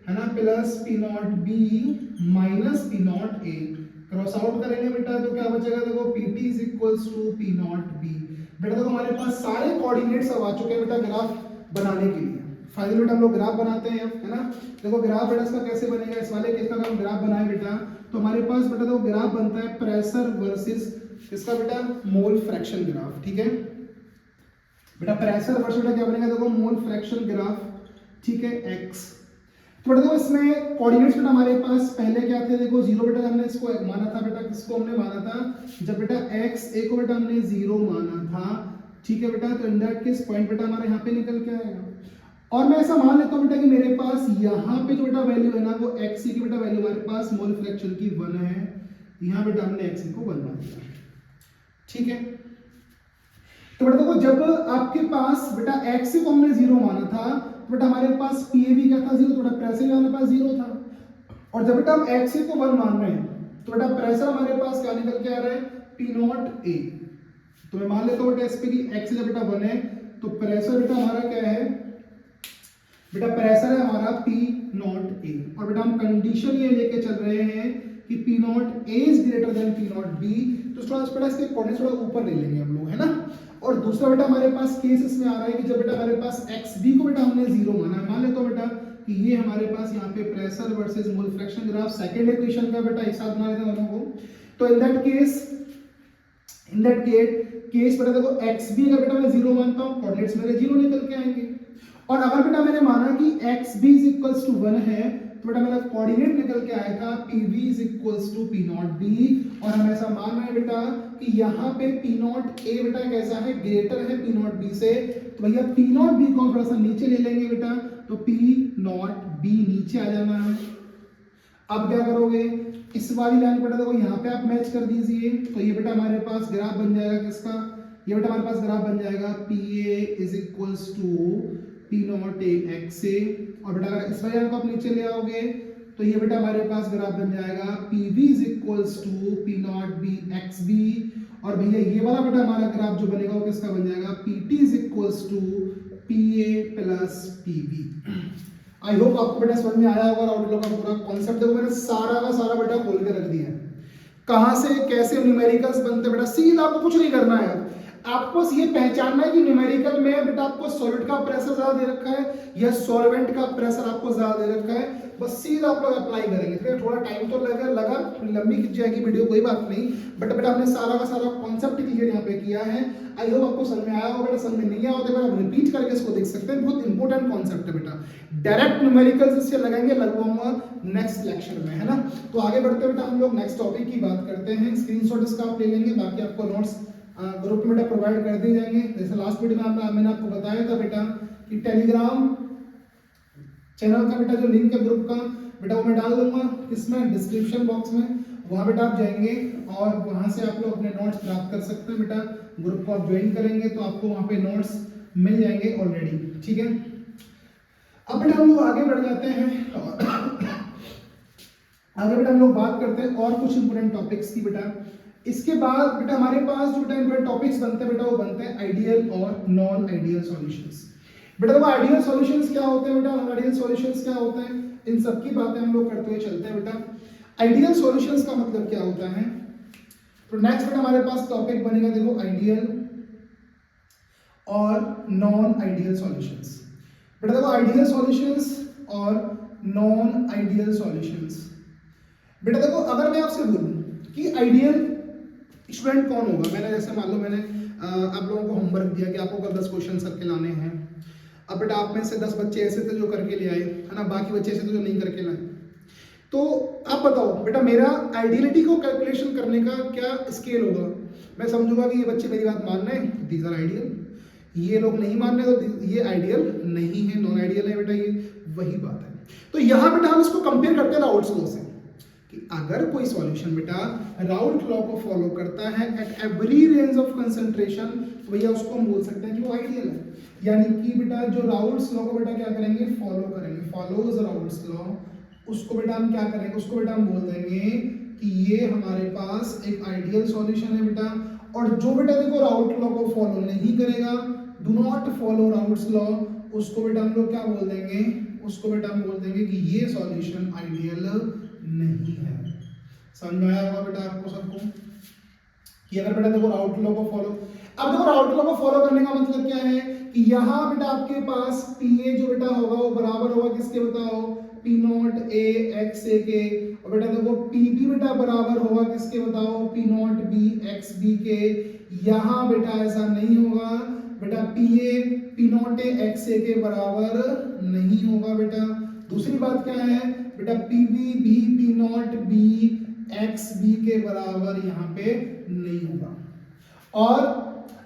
है ना, plus P not B minus P not A. Cross out करेंगे बेटा तो क्या बचेगा देखो PT is equals to P not B. बेटा देखो हमारे पास सारे कोऑर्डिनेट्स अब आ चुके हैं बेटा ग्राफ बनाने के लिए। फाइनली बेटा हम लोग ग्राफ बनाते हैं, है ना। देखो ग्राफ बेटा इसका कैसे बनेगा, इस वाले केस का अगर हम ग्राफ बनाए बेटा तो हमारे पास बेटा देखो ग्राफ बनता है प्रेशर वर्सेस इसका बेटा मोल फ्रैक्शन ग्राफ, ठीक है बेटा। प्रेशर वर्सेस बेटा क्या बनेगा देखो मोल फ्रैक्शन ग्राफ, ठीक है, एक्स। तो बेटा देखो इसमें कोऑर्डिनेट्स बेटा हमारे पास पहले क्या थे देखो 0 बेटा हमने इसको माना था बेटा, किसको हमने माना था, जब बेटा x a को बेटा हमने 0 माना था, ठीक है बेटा। तो इन दैट केस पॉइंट बेटा हमारा यहाँ पे निकल के आएगा। और मैं ऐसा मान लेता हूँ बेटा कि मेरे पास यहाँ पे जो बेटा वैल्यू है ना वो x a की बेटा वैल्यू हमारे पास मोल फ्रैक्शन की 1 है। यहाँ बेटा हमने x a को 1 मान लिया, ठीक है। तो बेटा देखो जब आपके पास बेटा x a को हमने 0 माना था बेटा हमारे पास PAV क्या था 0, तो बेटा प्रेशर भी हमारे पास 0 था। और जब बेटा हम XA को 1 मान रहे हैं तो बेटा प्रेशर हमारे पास क्या निकल के आ रहा है P नॉट A। तो मैं मान लेता हूँ बेटा इस पे कि X जब बेटा 1 है तो प्रेशर बेटा हमारा क्या है बेटा, प्रेशर है हमारा P नॉट A। और बेटा हम कंडीशन ये लेके चल रहे हैं कि P not A is greater than P not B। तो थोड़ा बेटा इसके कोऑर्डिनेट्स थोड़ा ऊपर ले लेंगे हम लोग, है ना। और दूसरा बेटा हमारे पास केस इसमें आ रहा है कि जब बेटा हमारे पास XB को बेटा हमने 0 माना है, मान लेते हो बेटा कि ये हमारे पास यहाँ पे pressure versus mole fraction graph second equation का बेटा एक साथ बना लेते हैं दोनों को। तो इन दैट केस बेटा देखो XB अगर बेटा मैं 0 मानता हूँ कोऑर्डिनेट्स मेरे 0 निकल के आएंगे। और अगर बेटा मैंने माना कि XB इज इक्वल्स टू 1 है तो बेटा मेरा कोऑर्डिनेट निकल के आया था PV is equals to P not B। और हम ऐसा मान रहे हैं बेटा कि यहाँ पे P नॉट A बेटा कैसा है, ग्रेटर है P नॉट B से। तो भैया P नॉट B को थोड़ा सा नीचे ले लेंगे बेटा, तो P नॉट B नीचे आ जाना है। अब क्या करोगे, इस वाली लाइन बेटा देखो यहाँ पे आप मैच कर दीजिए, तो ये बेटा हमारे पास ग्राफ बन जाएगा किसका, ये बेटा हमारे पास ग्राफ बन जाएगा PA is equals to P not A XA। और बेटा अगर इस वाले को आप नीचे ले आओगे तो ये बेटा हमारे पास ग्राफ बन जाएगा PV is equals to P not B XB। और भैया ये वाला बेटा हमारा ग्राफ जो बनेगा वो किसका बन जाएगा, PT is equals to PA plus PB। I hope आपको बेटा समझ में आया होगा और का पूरा कॉन्सेप्ट देखो मैंने सारा का सारा बेटा खोल के रख दिया है, कहाँ से कैसे न्यूमेरिकल्स बनते बेटा, सीधा आपको कुछ नहीं करना है। आपको बस ये पहचानना है कि न्यूमेरिकल में बेटा आपको सॉलिड का प्रेशर ज्यादा दे रखा है या सॉल्वेंट का प्रेशर आपको ज्यादा दे रखा है, बस सीधा आप लोग अप्लाई करेंगे। फिर थोड़ा टाइम तो लगा लंबी खिंच जाएगी वीडियो, कोई बात नहीं, बट बेटा हमने सारा का सारा कॉन्सेप्ट क्लियर यहाँ पे किया है। आई होप आपको समझ में आया होगा। बेटा समझ में नहीं आया तो बेटा आप रिपीट करके इसको देख सकते हैं, बहुत इंपॉर्टेंट कॉन्सेप्ट है बेटा। डायरेक्ट न्यूमेरिकल्स इससे लगाएंगे लगवाऊंगा नेक्स्ट लेक्चर में, है ना। तो आगे बढ़ते बेटा हम लोग नेक्स्ट टॉपिक की बात करते हैं। स्क्रीनशॉट इसका आप ले लेंगे, बाकी आपको नोट्स ग्रुप में बेटा प्रोवाइड कर दिए जाएंगे। जैसे लास्ट वीडियो में मैंने आपको बताया था बेटा कि टेलीग्राम चैनल का बेटा जो लिंक है ग्रुप का बेटा वो मैं डाल दूंगा इसमें डिस्क्रिप्शन बॉक्स में, वहां बेटा आप जाएंगे और वहां से आप लोग अपने नोट्स प्राप्त कर सकते हैं बेटा। ग्रुप को आप ज्वाइन करेंगे तो आपको वहां पे नोट्स मिल जाएंगे ऑलरेडी, ठीक है। अब बेटा हम लोग आगे बढ़ जाते हैं आगे बेटा हम लोग बात करते हैं और कुछ इंपोर्टेंट टॉपिक्स की बेटा। इसके बाद बेटा हमारे पास जो बेटा इंपोर्टेंट टॉपिक्स बनते हैं बेटा वो बनते हैं आइडियल और नॉन आइडियल सॉल्यूशंस। बेटा देखो आइडियल सॉल्यूशंस क्या होते हैं बेटा, नॉन आइडियल सॉल्यूशंस क्या होते हैं, इन सब की बातें हम लोग करते हुए चलते हैं बेटा। आइडियल सॉल्यूशंस का मतलब क्या होता है, तो नेक्स्ट बेटा हमारे पास टॉपिक बनेगा देखो आइडियल और नॉन आइडियल सॉल्यूशंस। बेटा देखो आइडियल सॉल्यूशंस और नॉन आइडियल सॉल्यूशंस। बेटा देखो अगर मैं आपसे बोलूं कि आइडियल स्टूडेंट कौन होगा, मैंने जैसे मान लो मैंने आप लोगों को होमवर्क दिया कि आपको 10 क्वेश्चन करके लाने हैं। अब बेटा आप में से 10 बच्चे ऐसे थे जो करके ले आए, है ना, बाकी बच्चे ऐसे थे जो नहीं करके लाए। तो आप बताओ बेटा मेरा आइडियलिटी को कैलकुलेशन करने का क्या स्केल होगा। मैं समझूंगा कि ये बच्चे मेरी बात मान रहे हैं, दीज आर आइडियल, ये लोग नहीं मान रहे तो ये आइडियल नहीं है, नॉन आइडियल है बेटा, ये वही बात है। तो यहाँ बेटा हम इसको कंपेयर करते हैं राउल्ट्स लॉ से कि अगर कोई सॉल्यूशन बेटा राउल्ट लॉ को फॉलो करता है at every range of concentration, तो भैया उसको हम बोल सकते हैं कि वो आइडियल है। यानी कि बेटा जो राउल्ट्स लॉ को बेटा क्या करेंगे, फॉलो करेंगे, फॉलोज राउल्ट्स लॉ, उसको बेटा हम क्या करेंगे, उसको बेटा हम बोल देंगे कि ये हमारे पास एक आइडियल सॉल्यूशन है बेटा। और जो बेटा देखो राउल्ट लॉ को फॉलो नहीं करेगा, do not follow Raoult's law, उसको बेटा हम लोग क्या बोल देंगे, उसको बेटा हम बोल देंगे कि ये सॉल्यूशन आइडियल नहीं है। समझ में आया होगा बेटा आपको सबको कि अगर बेटा देखो राउल्ट लॉ को फॉलो, अब देखो राउल्ट लॉ को फॉलो करने का मतलब क्या है कि यहाँ बेटा आपके पास पी ए जो बेटा होगा वो बराबर होगा किसके बताओ, P not A x A के। और बेटा देखो पी बी बेटा बराबर होगा किसके बताओ, P not B x B के। यहाँ बेटा ऐसा नहीं होगा बेटा, P A P not A x A के बराबर नहीं होगा बेटा। दूसरी बात क्या है बेटा, पी बी भी P not B x B के बराबर यहाँ पे नहीं होगा। और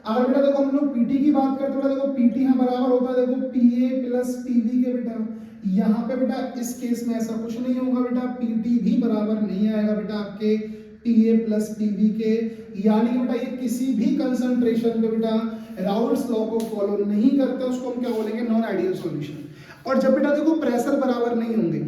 अगर बेटा देखो हम लोग पीटी की बात करते हैं, देखो पीटी यहाँ बराबर होता है देखो P A plus P B के बेटा। यहाँ पे बेटा इस केस में ऐसा कुछ नहीं होगा बेटा, पीटी भी बराबर नहीं आएगा बेटा आपके P A plus P B के। यानी बेटा ये किसी भी कंसंट्रेशन पे बेटा राउल्ट्स लॉ को फॉलो नहीं करते, उसको हम क्या बोलेंगे, नॉन आइडियल सॉल्यूशन। और जब बेटा देखो प्रेशर बराबर नहीं होंगे,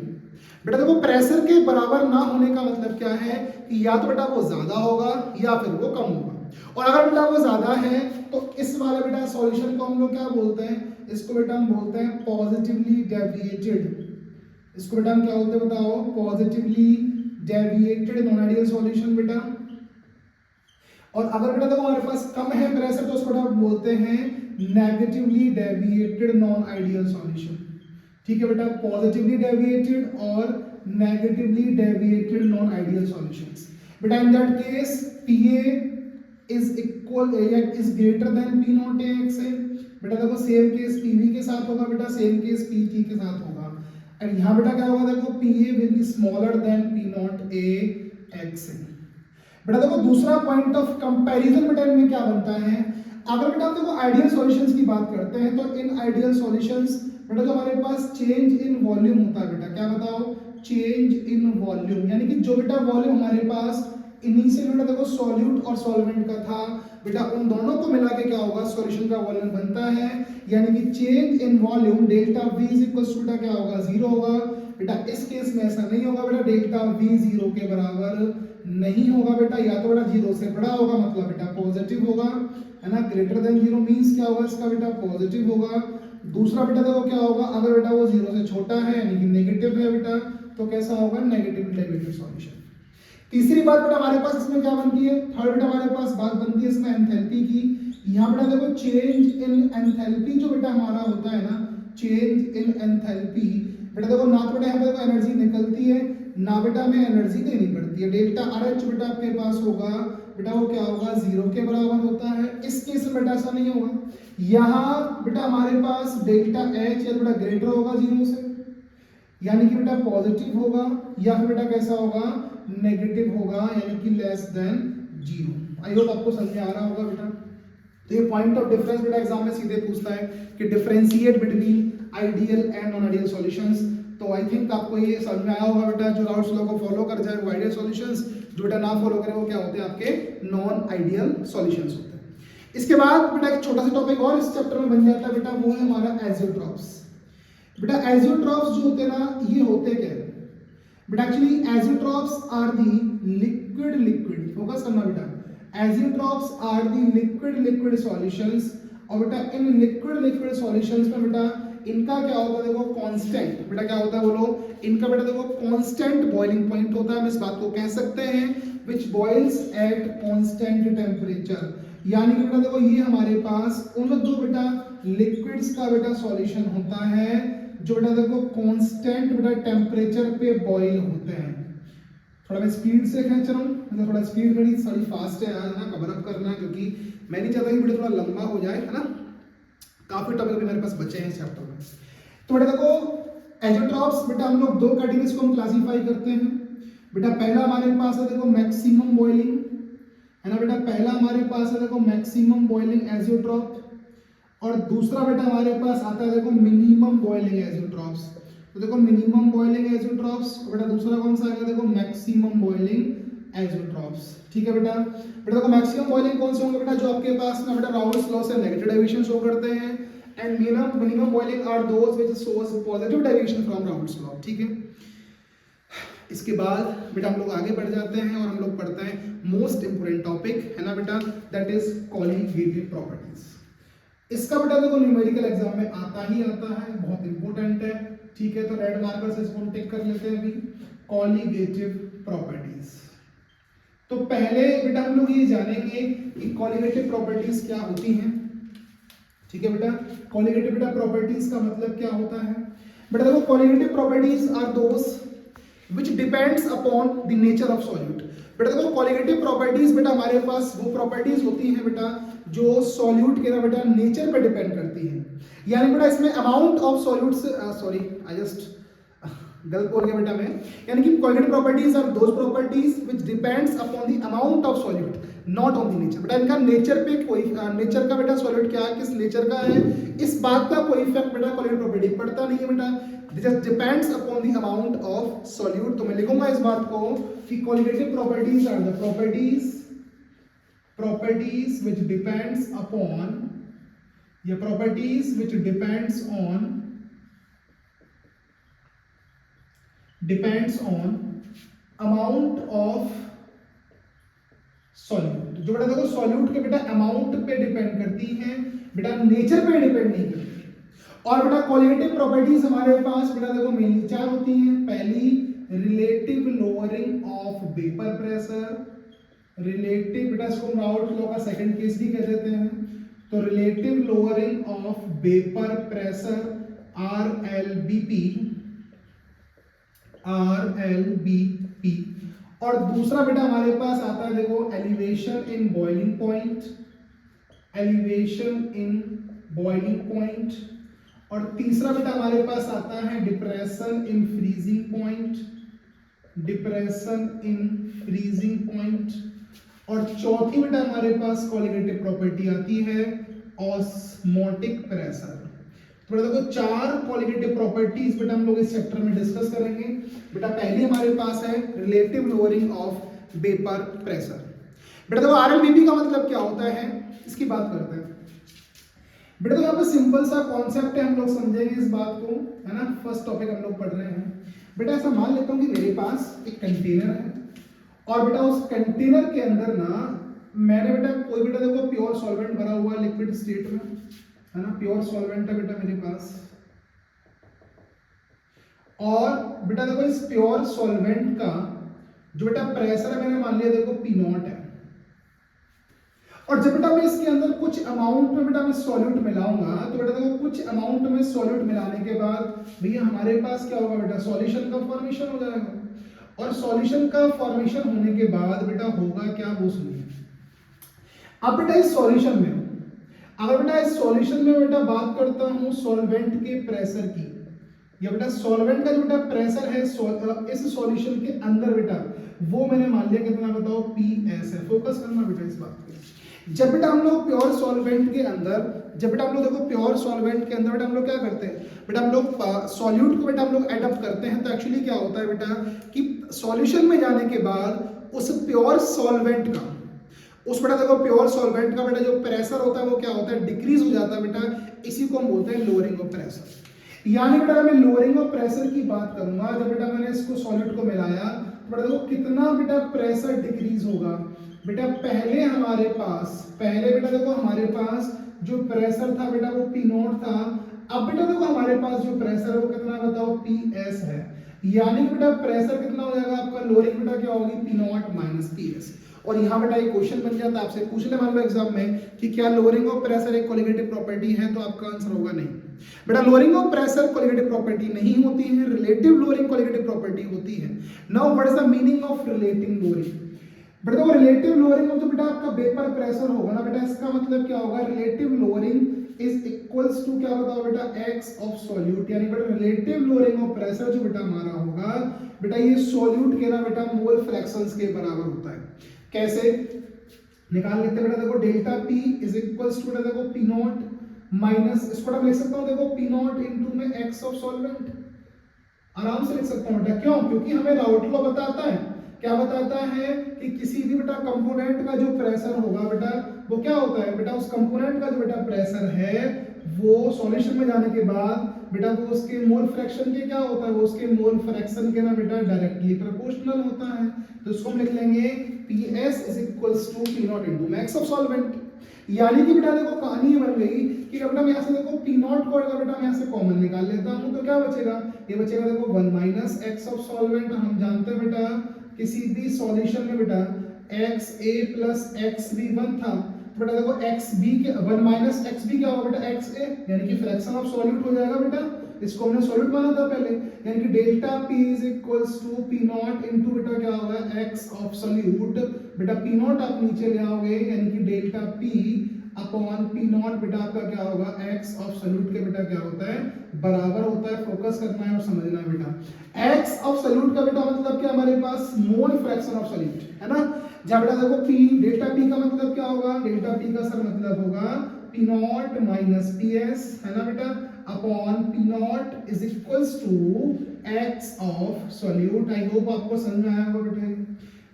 बेटा देखो प्रेशर के बराबर ना होने का मतलब क्या है कि या तो बेटा वो ज्यादा होगा या फिर वो कम होगा। और अगर बेटा वो ज्यादा है तो इस वाले बेटा सॉल्यूशन को हम लोग क्या बोलते हैं, इसको बेटा हम बोलते हैं पॉजिटिवली डेविएटेड। इसको बेटा हम क्या बोलते हैं बताओ, positively deviated non ideal solution बेटा। और अगर बेटा देखो हमारे पास कम है प्रेशर तो उसको हम बोलते हैं negatively deviated non ideal solution. ठीक है बेटा, पॉजिटिवली डेविएटेड और negatively deviated non ideal solutions. बेटा in that case PA is equal या is greater than P not A x है। बेटा देखो सेम केस PB के साथ होगा बेटा, सेम केस PT के साथ होगा। और यहाँ बेटा क्या होगा देखो, PA will be smaller than P not A x है। बेटा देखो दूसरा पॉइंट ऑफ कंपैरिजन बेटा इनमें क्या बनता है, अगर बेटा देखो आइडियल सॉल्यूशंस की बात करते हैं तो इन आइडियल सॉल्यूशंस बेटा जो हमारे पास चेंज इन वॉल्यूम होता है बेटा, क्या बताओ, चेंज इन वॉल्यूम। यानी कि जो बेटा वॉल्यूम हमारे पास इनिशियल बेटा देखो सॉल्यूट और सॉल्वेंट का था बेटा, उन दोनों को मिला के क्या होगा, सॉल्यूशन का वॉल्यूम बनता है। यानी कि change in volume delta V is equal to बेटा क्या होगा, 0 होगा बेटा। इस केस में ऐसा नहीं होगा बेटा, डेल्टा V 0 के बराबर नहीं होगा बेटा, या तो बेटा 0 से बड़ा होगा मतलब बेटा पॉजिटिव होगा, है ना। ग्रेटर देन 0 मींस क्या होगा इसका बेटा, पॉजिटिव होगा। दूसरा बेटा देखो क्या होगा, अगर बेटा वो 0 से छोटा है यानी कि नेगेटिव है बेटा, तो कैसा होगा, नेगेटिव डेविएटेड सॉल्यूशन। तीसरी बात बेटा हमारे पास इसमें क्या बनती है, थर्ड बेटा हमारे पास बात बनती है इसमें एंथैल्पी की यहाँ बेटा देखो चेंज इन एंथैल्पी जो बेटा हमारा होता है ना, चेंज इन एंथैल्पी, बेटा देखो ना तो बेटा यहाँ पे देखो एनर्जी निकलती है ना बेटा हमें एनर्जी देनी पड़ती है। डेल्टा आर एच बेटा आपके पास होगा बेटा वो क्या होगा, जीरो के बराबर होता है। इस केस में बेटा ऐसा नहीं होगा, यहाँ बेटा हमारे पास डेल्टा एच या बेटा ग्रेटर होगा जीरो से, यानी कि बेटा पॉजिटिव होगा, या फिर बेटा कैसा होगा, नेगेटिव होगा, यानी कि लेस देन जीरो। आई होप आपको समझ में आ रहा होगा बेटा। तो ये पॉइंट ऑफ डिफरेंस बेटा एग्जाम में सीधे पूछता है कि differentiate between ideal and non ideal solutions. तो आई थिंक आपको ये समझ में आया होगा बेटा, जो राउल्स लॉ को फॉलो कर जाए वो आइडियल सॉल्यूशंस, जो बेटा ना फॉलो करे वो क्या होते हैं, आपके नॉन आइडियल सॉल्यूशंस होते हैं। इसके बाद बेटा एक छोटा सा टॉपिक और इस चैप्टर में बन जाता है बेटा, वो है हमारा एजियोट्रॉप्स। बेटा एजियोट्रॉप्स जो होते हैं ना, ये होते क्या है बेटा, actually azeotropes are the liquid, focus करना बेटा, azeotropes are the liquid solutions. और बेटा इन लिक्विड सॉल्यूशंस में बेटा इनका क्या होता है, देखो कांस्टेंट, बेटा क्या होता है बोलो, इनका बेटा देखो कांस्टेंट बॉइलिंग पॉइंट होता है। हम इस बात को कह सकते हैं which boils at constant temperature, यानी कि बेटा देखो ये हमारे पास उन दो बेटा लिक्विड्स का बेटा सॉल्यूशन होता है जो बेटा देखो कांस्टेंट बेटा टेम्परेचर पे बॉईल होते हैं। थोड़ा मैं स्पीड से खींच रहा हूँ, मतलब थोड़ा स्पीड मेरी थोड़ी फास्ट है आज ना, कवर अप करना है, क्योंकि मैं नहीं चाहता कि वीडियो थोड़ा लंबा हो जाए, है ना। काफी टॉपिक भी मेरे पास बचे हैं इस चैप्टर में। तो बेटा देखो एजियोट्रॉप्स बेटा हम लोग दो कैटेगरीज को हम क्लासिफाई करते हैं बेटा। पहला हमारे पास है देखो मैक्सिमम बॉइलिंग, है ना बेटा, पहला हमारे पास है देखो मैक्सिमम बॉइलिंग एजियोट्रॉप, और दूसरा बेटा हमारे पास आता है देखो मिनिमम बॉइलिंग एजियोट्रॉप्स। तो देखो मिनिमम बॉइलिंग एजियोट्रॉप्स, बेटा दूसरा कौन सा आएगा, देखो मैक्सिमम बॉइलिंग एजियोट्रॉप्स। ठीक है बेटा। बेटा देखो मैक्सिमम बॉइलिंग कौन से होंगे बेटा, जो आपके पास ना बेटा राउल्स लॉ से नेगेटिव डेविएशन शो करते हैं, and minimum boiling are those which shows positive deviation from Raoult's law. ठीक है। इसके बाद बेटा हम लोग आगे बढ़ जाते हैं और हम लोग पढ़ते हैं मोस्ट इंपोर्टेंट टॉपिक, है ना बेटा, दैट इज कॉलीगेटिव प्रॉपर्टीज। इसका बेटा देखो न्यूमेरिकल एग्जाम में आता ही आता है, बहुत इंपॉर्टेंट है। ठीक है, तो रेड मार्कर से इसको टिक कर लेते हैं अभी, कॉलीगेटिव प्रॉपर्टीज। तो पहले बेटा हम लोग ये जानेंगे कि कॉलीगेटिव प्रॉपर्टीज क्या होती हैं। ठीक है बेटा, कॉलीगेटिव बेटा प्रॉपर्टीज का मतलब क्या होता है बेटा, देखो colligative properties are those which depends upon the nature of solute। बेटा देखो कॉलीगेटिव प्रॉपर्टीज बेटा हमारे पास वो प्रॉपर्टीज होती हैं बेटा जो सॉल्यूट के ना बेटा नेचर पे डिपेंड करती हैं। यानी बेटा इसमें अमाउंट ऑफ सॉल्यूट से सॉरी आई जस्ट गलत बोल गया बेटा मैं, यानी कि colligative properties are those properties which depends upon the amount of solute, not on the nature. बेटा इनका नेचर पे कोई नेचर का बेटा सॉल्यूट क्या है, किस नेचर का है, इस बात का कोई इफेक्ट बेटा कॉलीगेटिव प्रॉपर्टी पड़ता नहीं है बेटा, this depends upon the amount of solute. तो मैं लिखूंगा इस बात को कि colligative properties are the properties which depends upon, या properties which depends on amount of solute। जो बेटा देखो सॉल्यूट के बेटा अमाउंट पे डिपेंड करती है बेटा, नेचर पे डिपेंड नहीं करती। और बेटा कॉलीगेटिव प्रॉपर्टीज हमारे पास बेटा देखो मेनली चार होती हैं। पहली relative lowering of vapour pressure, relative बेटा इसको हम राउल्ट लॉ का सेकंड केस भी कह देते हैं। तो relative lowering of vapour pressure RLBP, और दूसरा बेटा हमारे पास आता है देखो एलिवेशन इन बॉइलिंग पॉइंट, और तीसरा बेटा हमारे पास आता है डिप्रेशन इन फ्रीजिंग पॉइंट, और चौथी बेटा हमारे पास कॉलीगेटिव प्रॉपर्टी आती है ऑस्मोटिक प्रेशर। तो बेटा देखो चार कॉलीगेटिव प्रॉपर्टीज बेटा हम लोग इस चैप्टर में डिस्कस करेंगे। बेटा पहली हमारे पास है relative lowering of vapour pressure. बेटा देखो RLBP का मतलब क्या होता है, इसकी बात करते हैं। बेटा तो यहाँ पे सिंपल सा कॉन्सेप्ट है, हम लोग समझेंगे इस बात को, है ना। फर्स्ट टॉपिक हम लोग पढ़ रहे हैं। बेटा ऐसा मान लेता हूँ कि मेरे पास एक कंटेनर है, और बेटा उस कंटेनर के अंदर ना मैंने बेटा कोई बेटा देखो प्योर सॉल्वेंट भरा हुआ है लिक्विड स्टेट में, है ना, प्योर सॉल्वेंट है बेटा मेरे पास। और बेटा देखो इस प्योर सॉल्वेंट का जो बेटा प्रेशर है मैंने मान लिया देखो P0 है। और जब बेटा मैं इसके अंदर कुछ अमाउंट में बेटा मैं सॉल्यूट मिलाऊंगा, तो बेटा देखो कुछ अमाउंट में सॉल्यूट मिलाने के बाद भैया हमारे पास क्या होगा बेटा, सॉल्यूशन का फॉर्मेशन हो जाएगा। और सॉल्यूशन का फॉर्मेशन होने के बाद बेटा होगा क्या, वो सुनिए। अब बेटा इस सॉल्यूशन में, अगर बेटा इस सॉल्यूशन में बेटा बात करता हूं सॉल्वेंट के प्रेशर की, या बेटा सॉल्वेंट का जो बेटा प्रेशर है इस सॉल्यूशन के अंदर बेटा, वो मैंने मान लिया कितना बताओ, PS है। फोकस करना बेटा इस बात पे। जब बेटा हम लोग प्योर सॉल्वेंट के अंदर, जब बेटा हम लोग देखो प्योर सॉल्वेंट के अंदर बेटा हम लोग क्या करते हैं बेटा, हम लोग सॉल्यूट को बेटा हम लोग एड अप करते हैं। तो एक्चुअली क्या होता है बेटा कि सॉल्यूशन में जाने के बाद उस प्योर सॉल्वेंट का, उस बेटा देखो प्योर सॉल्वेंट का बेटा जो प्रेशर होता है वो क्या होता है, डिक्रीज हो जाता है बेटा। इसी को हम बोलते हैं लोअरिंग ऑफ प्रेशर। यानी बेटा मैं लोअरिंग ऑफ प्रेशर की बात करूंगा, जब बेटा मैंने इसको सॉल्यूट को मिलाया तो बेटा देखो कितना बेटा प्रेशर डिक्रीज होगा। बेटा पहले हमारे पास, पहले बेटा देखो हमारे पास जो प्रेशर था बेटा वो P0 था। अब बेटा देखो हमारे पास जो प्रेशर है वो कितना बताओ, PS है। यानी कि बेटा प्रेशर कितना हो जाएगा आपका, लोअरिंग बेटा क्या होगी, P0 माइनस PS। और यहाँ बेटा एक क्वेश्चन बन जाता है, आपसे पूछ ले मान लो एग्जाम में कि क्या लोअरिंग ऑफ प्रेशर एक कोलिगेटिव प्रॉपर्टी है, तो आपका आंसर होगा नहीं। बेटा lowering of pressure colligative property नहीं होती है, रिलेटिव लोअरिंग कोलिगेटिव प्रॉपर्टी होती है। Now what is the meaning of relative lowering? बेटा देखो रिलेटिव लोअरिंग में जो बेटा आपका वेपर प्रेशर होगा ना बेटा, इसका मतलब क्या होगा, relative lowering is equals to क्या बताओ बेटा, x ऑफ सॉल्यूट। यानी बेटा रिलेटिव लोअरिंग ऑफ प्रेशर जो बेटा हमारा होगा बेटा, ये सॉल्यूट के ना बेटा मोल फ्रैक्शंस के बराबर होता है। कैसे निकाल लेते हैं बेटा, देखो delta P is equals to बेटा देखो P0 माइनस, इसको मैं लिख सकता हूं देखो P0 इनटू में x ऑफ सॉल्वेंट। आराम से लिख सकता हूं बेटा, क्यों, क्योंकि हमें राउट लॉ बताता है, क्या बताता है कि किसी भी बेटा कंपोनेंट का जो प्रेशर होगा बेटा वो क्या होता है बेटा, उस कंपोनेंट का जो बेटा प्रेशर है वो सॉल्यूशन में जाने के बाद बेटा वो उसके मोल फ्रैक्शन के क्या होता है, वो उसके मोल फ्रैक्शन के ना बेटा डायरेक्टली प्रोपोर्शनल होता है। तो इसको हम लिख लेंगे PS is equals to P0 into max of solvent. यानी कि बेटा देखो कहानी ये बन गई कि बेटा मैं यहाँ से देखो P0 को अगर बेटा मैं यहाँ से कॉमन निकाल लेता हूँ तो क्या बचेगा, ये बचेगा देखो 1 माइनस x ऑफ सॉल्वेंट। हम जानते हैं बेटा किसी भी सॉल्यूशन में बेटा XA प्लस XB 1 था, तो बेटा देखो XB के 1 माइनस XB क्या होगा बेटा, XA, यानी कि फ्रैक्शन ऑफ सॉल्यूट हो जाएगा बेटा। इसको हमने सॉल्यूट माना था पहले, यानी कि delta P is equals to P0 into बेटा क्या होगा, x ऑफ सॉल्यूट। बेटा P0 आप नीचे ले आओगे, यानी कि डेल्टा P अपॉन P0 बेटा आपका क्या होगा, x ऑफ सॉल्यूट के बेटा क्या होता है, बराबर होता है। फोकस करना है और समझना है बेटा। x ऑफ सॉल्यूट का बेटा मतलब क्या, हमारे पास मोल फ्रैक्शन ऑफ सॉल्यूट है ना। जब बेटा देखो P डेल्टा P का मतलब क्या होगा, डेल्टा P का सर मतलब होगा P0 माइनस PS है ना बेटा, upon P0 is equals to x of solute. I hope आपको समझ में आया होगा बेटा।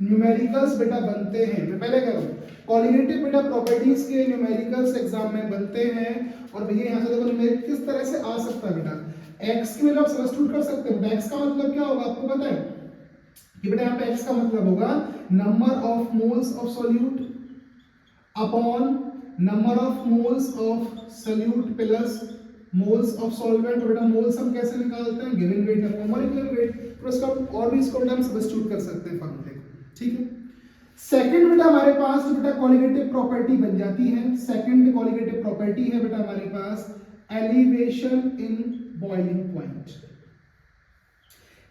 न्यूमेरिकल्स बेटा बनते हैं, मैं पहले कह रहा हूँ क्वालिटेटिव बेटा प्रॉपर्टीज के न्यूमेरिकल्स एग्जाम में बनते हैं। और भैया यहाँ से देखो न्यूमेरिक किस तरह से आ सकता है बेटा, x की वैल्यू आप सब्स्टिट्यूट कर सकते हो। x का मतलब क्या होगा आपको पता है कि बेटा यहाँ पे x का मतलब होगा number of moles of solute upon number of moles of solute plus moles of solvent. बेटा मोल्स हम कैसे निकालते हैं, given weight upon molecular weight. तो इसका और भी इसको हम सब्स्टिट्यूट कर सकते हैं फॉर्मूले को, ठीक है। सेकंड बेटा हमारे पास जो बेटा कॉलिगेटिव प्रॉपर्टी बन जाती है, सेकंड कॉलिगेटिव प्रॉपर्टी है बेटा हमारे पास एलिवेशन इन बॉइलिंग पॉइंट।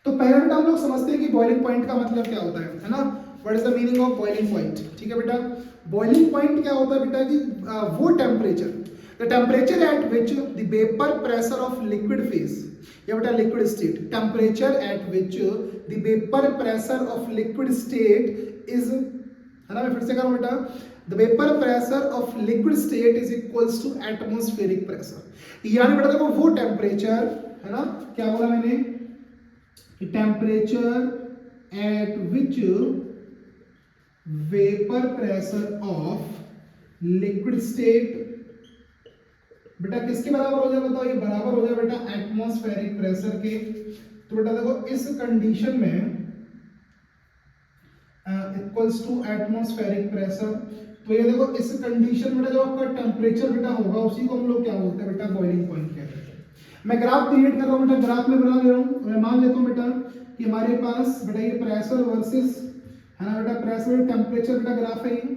तो पहले बेटा हम लोग समझते हैं कि बॉइलिंग पॉइंट का मतलब क्या होता है ना। What is the meaning of boiling point, ठीक है बेटा। बॉइलिंग पॉइंट क्या होता है बेटा कि वो temperature, the temperature at which the vapour pressure of liquid phase, या बेटा liquid state, temperature at which the vapour pressure of liquid state is, है ना, मैं फिर से करूं बेटा, the vapour pressure of liquid state is equals to atmospheric pressure. यानी बेटा देखो वो टेम्परेचर है ना, क्या बोला मैंने कि temperature at which vapour pressure of liquid state बेटा किसके बराबर हो जाए बताओ, ये बराबर हो जाए बेटा एटमॉस्फेरिक प्रेशर के। तो बेटा देखो इस कंडीशन में इक्वल्स टू एटमॉस्फेरिक प्रेशर, तो ये देखो इस कंडीशन में जो आपका टेम्परेचर बेटा होगा उसी को हम लोग क्या बोलते हैं बेटा, बॉइलिंग पॉइंट कहते हैं। मैं ग्राफ क्रिएट कर रहा हूँ बेटा, ग्राफ में बना ले रहा हूँ। मैं मान लेता हूँ बेटा कि हमारे पास बेटा ये प्रेशर वर्सेस है ना बेटा, प्रेशर टेम्परेचर बेटा ग्राफ है ये।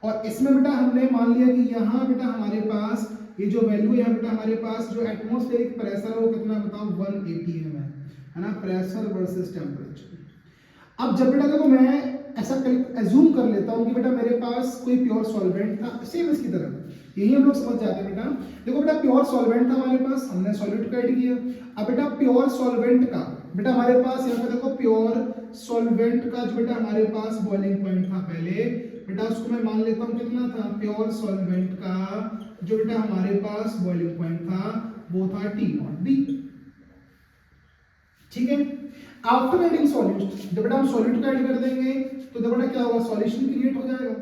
और इसमें बेटा हमने मान लिया कि यहाँ बेटा हमारे पास ये जो वैल्यू है बेटा हमारे पास जो एटमॉस्फेरिक प्रेशर है वो कितना बताओ 180 है ना, प्रेशर वर्सेस टेम्परेचर। अब जब बेटा देखो मैं ऐसा एज्यूम कर लेता हूँ कि बेटा मेरे पास कोई प्योर सॉल्वेंट था, सेम इसकी तरह यही हम लोग समझ जाते हैं बेटा। देखो बेटा प्योर सॉल्वेंट था हमारे पास, हमने सॉल्यूट को ऐड किया। अब बेटा प्योर सॉल्वेंट का बेटा हमारे पास यहाँ पे देखो प्योर सॉल्वेंट का जो बेटा हमारे पास बॉइलिंग पॉइंट था पहले बेटा उसको मैं मान लेता हूँ कितना था, प्योर सॉल्वेंट का जो बेटा हमारे पास बॉइलिंग पॉइंट था वो था T0B। ठीक है, आफ्टर एडिंग सॉल्यूट जब बेटा हम सॉल्यूट को ऐड कर देंगे तो देखो बेटा क्या होगा, सॉल्यूशन क्रिएट हो जाएगा।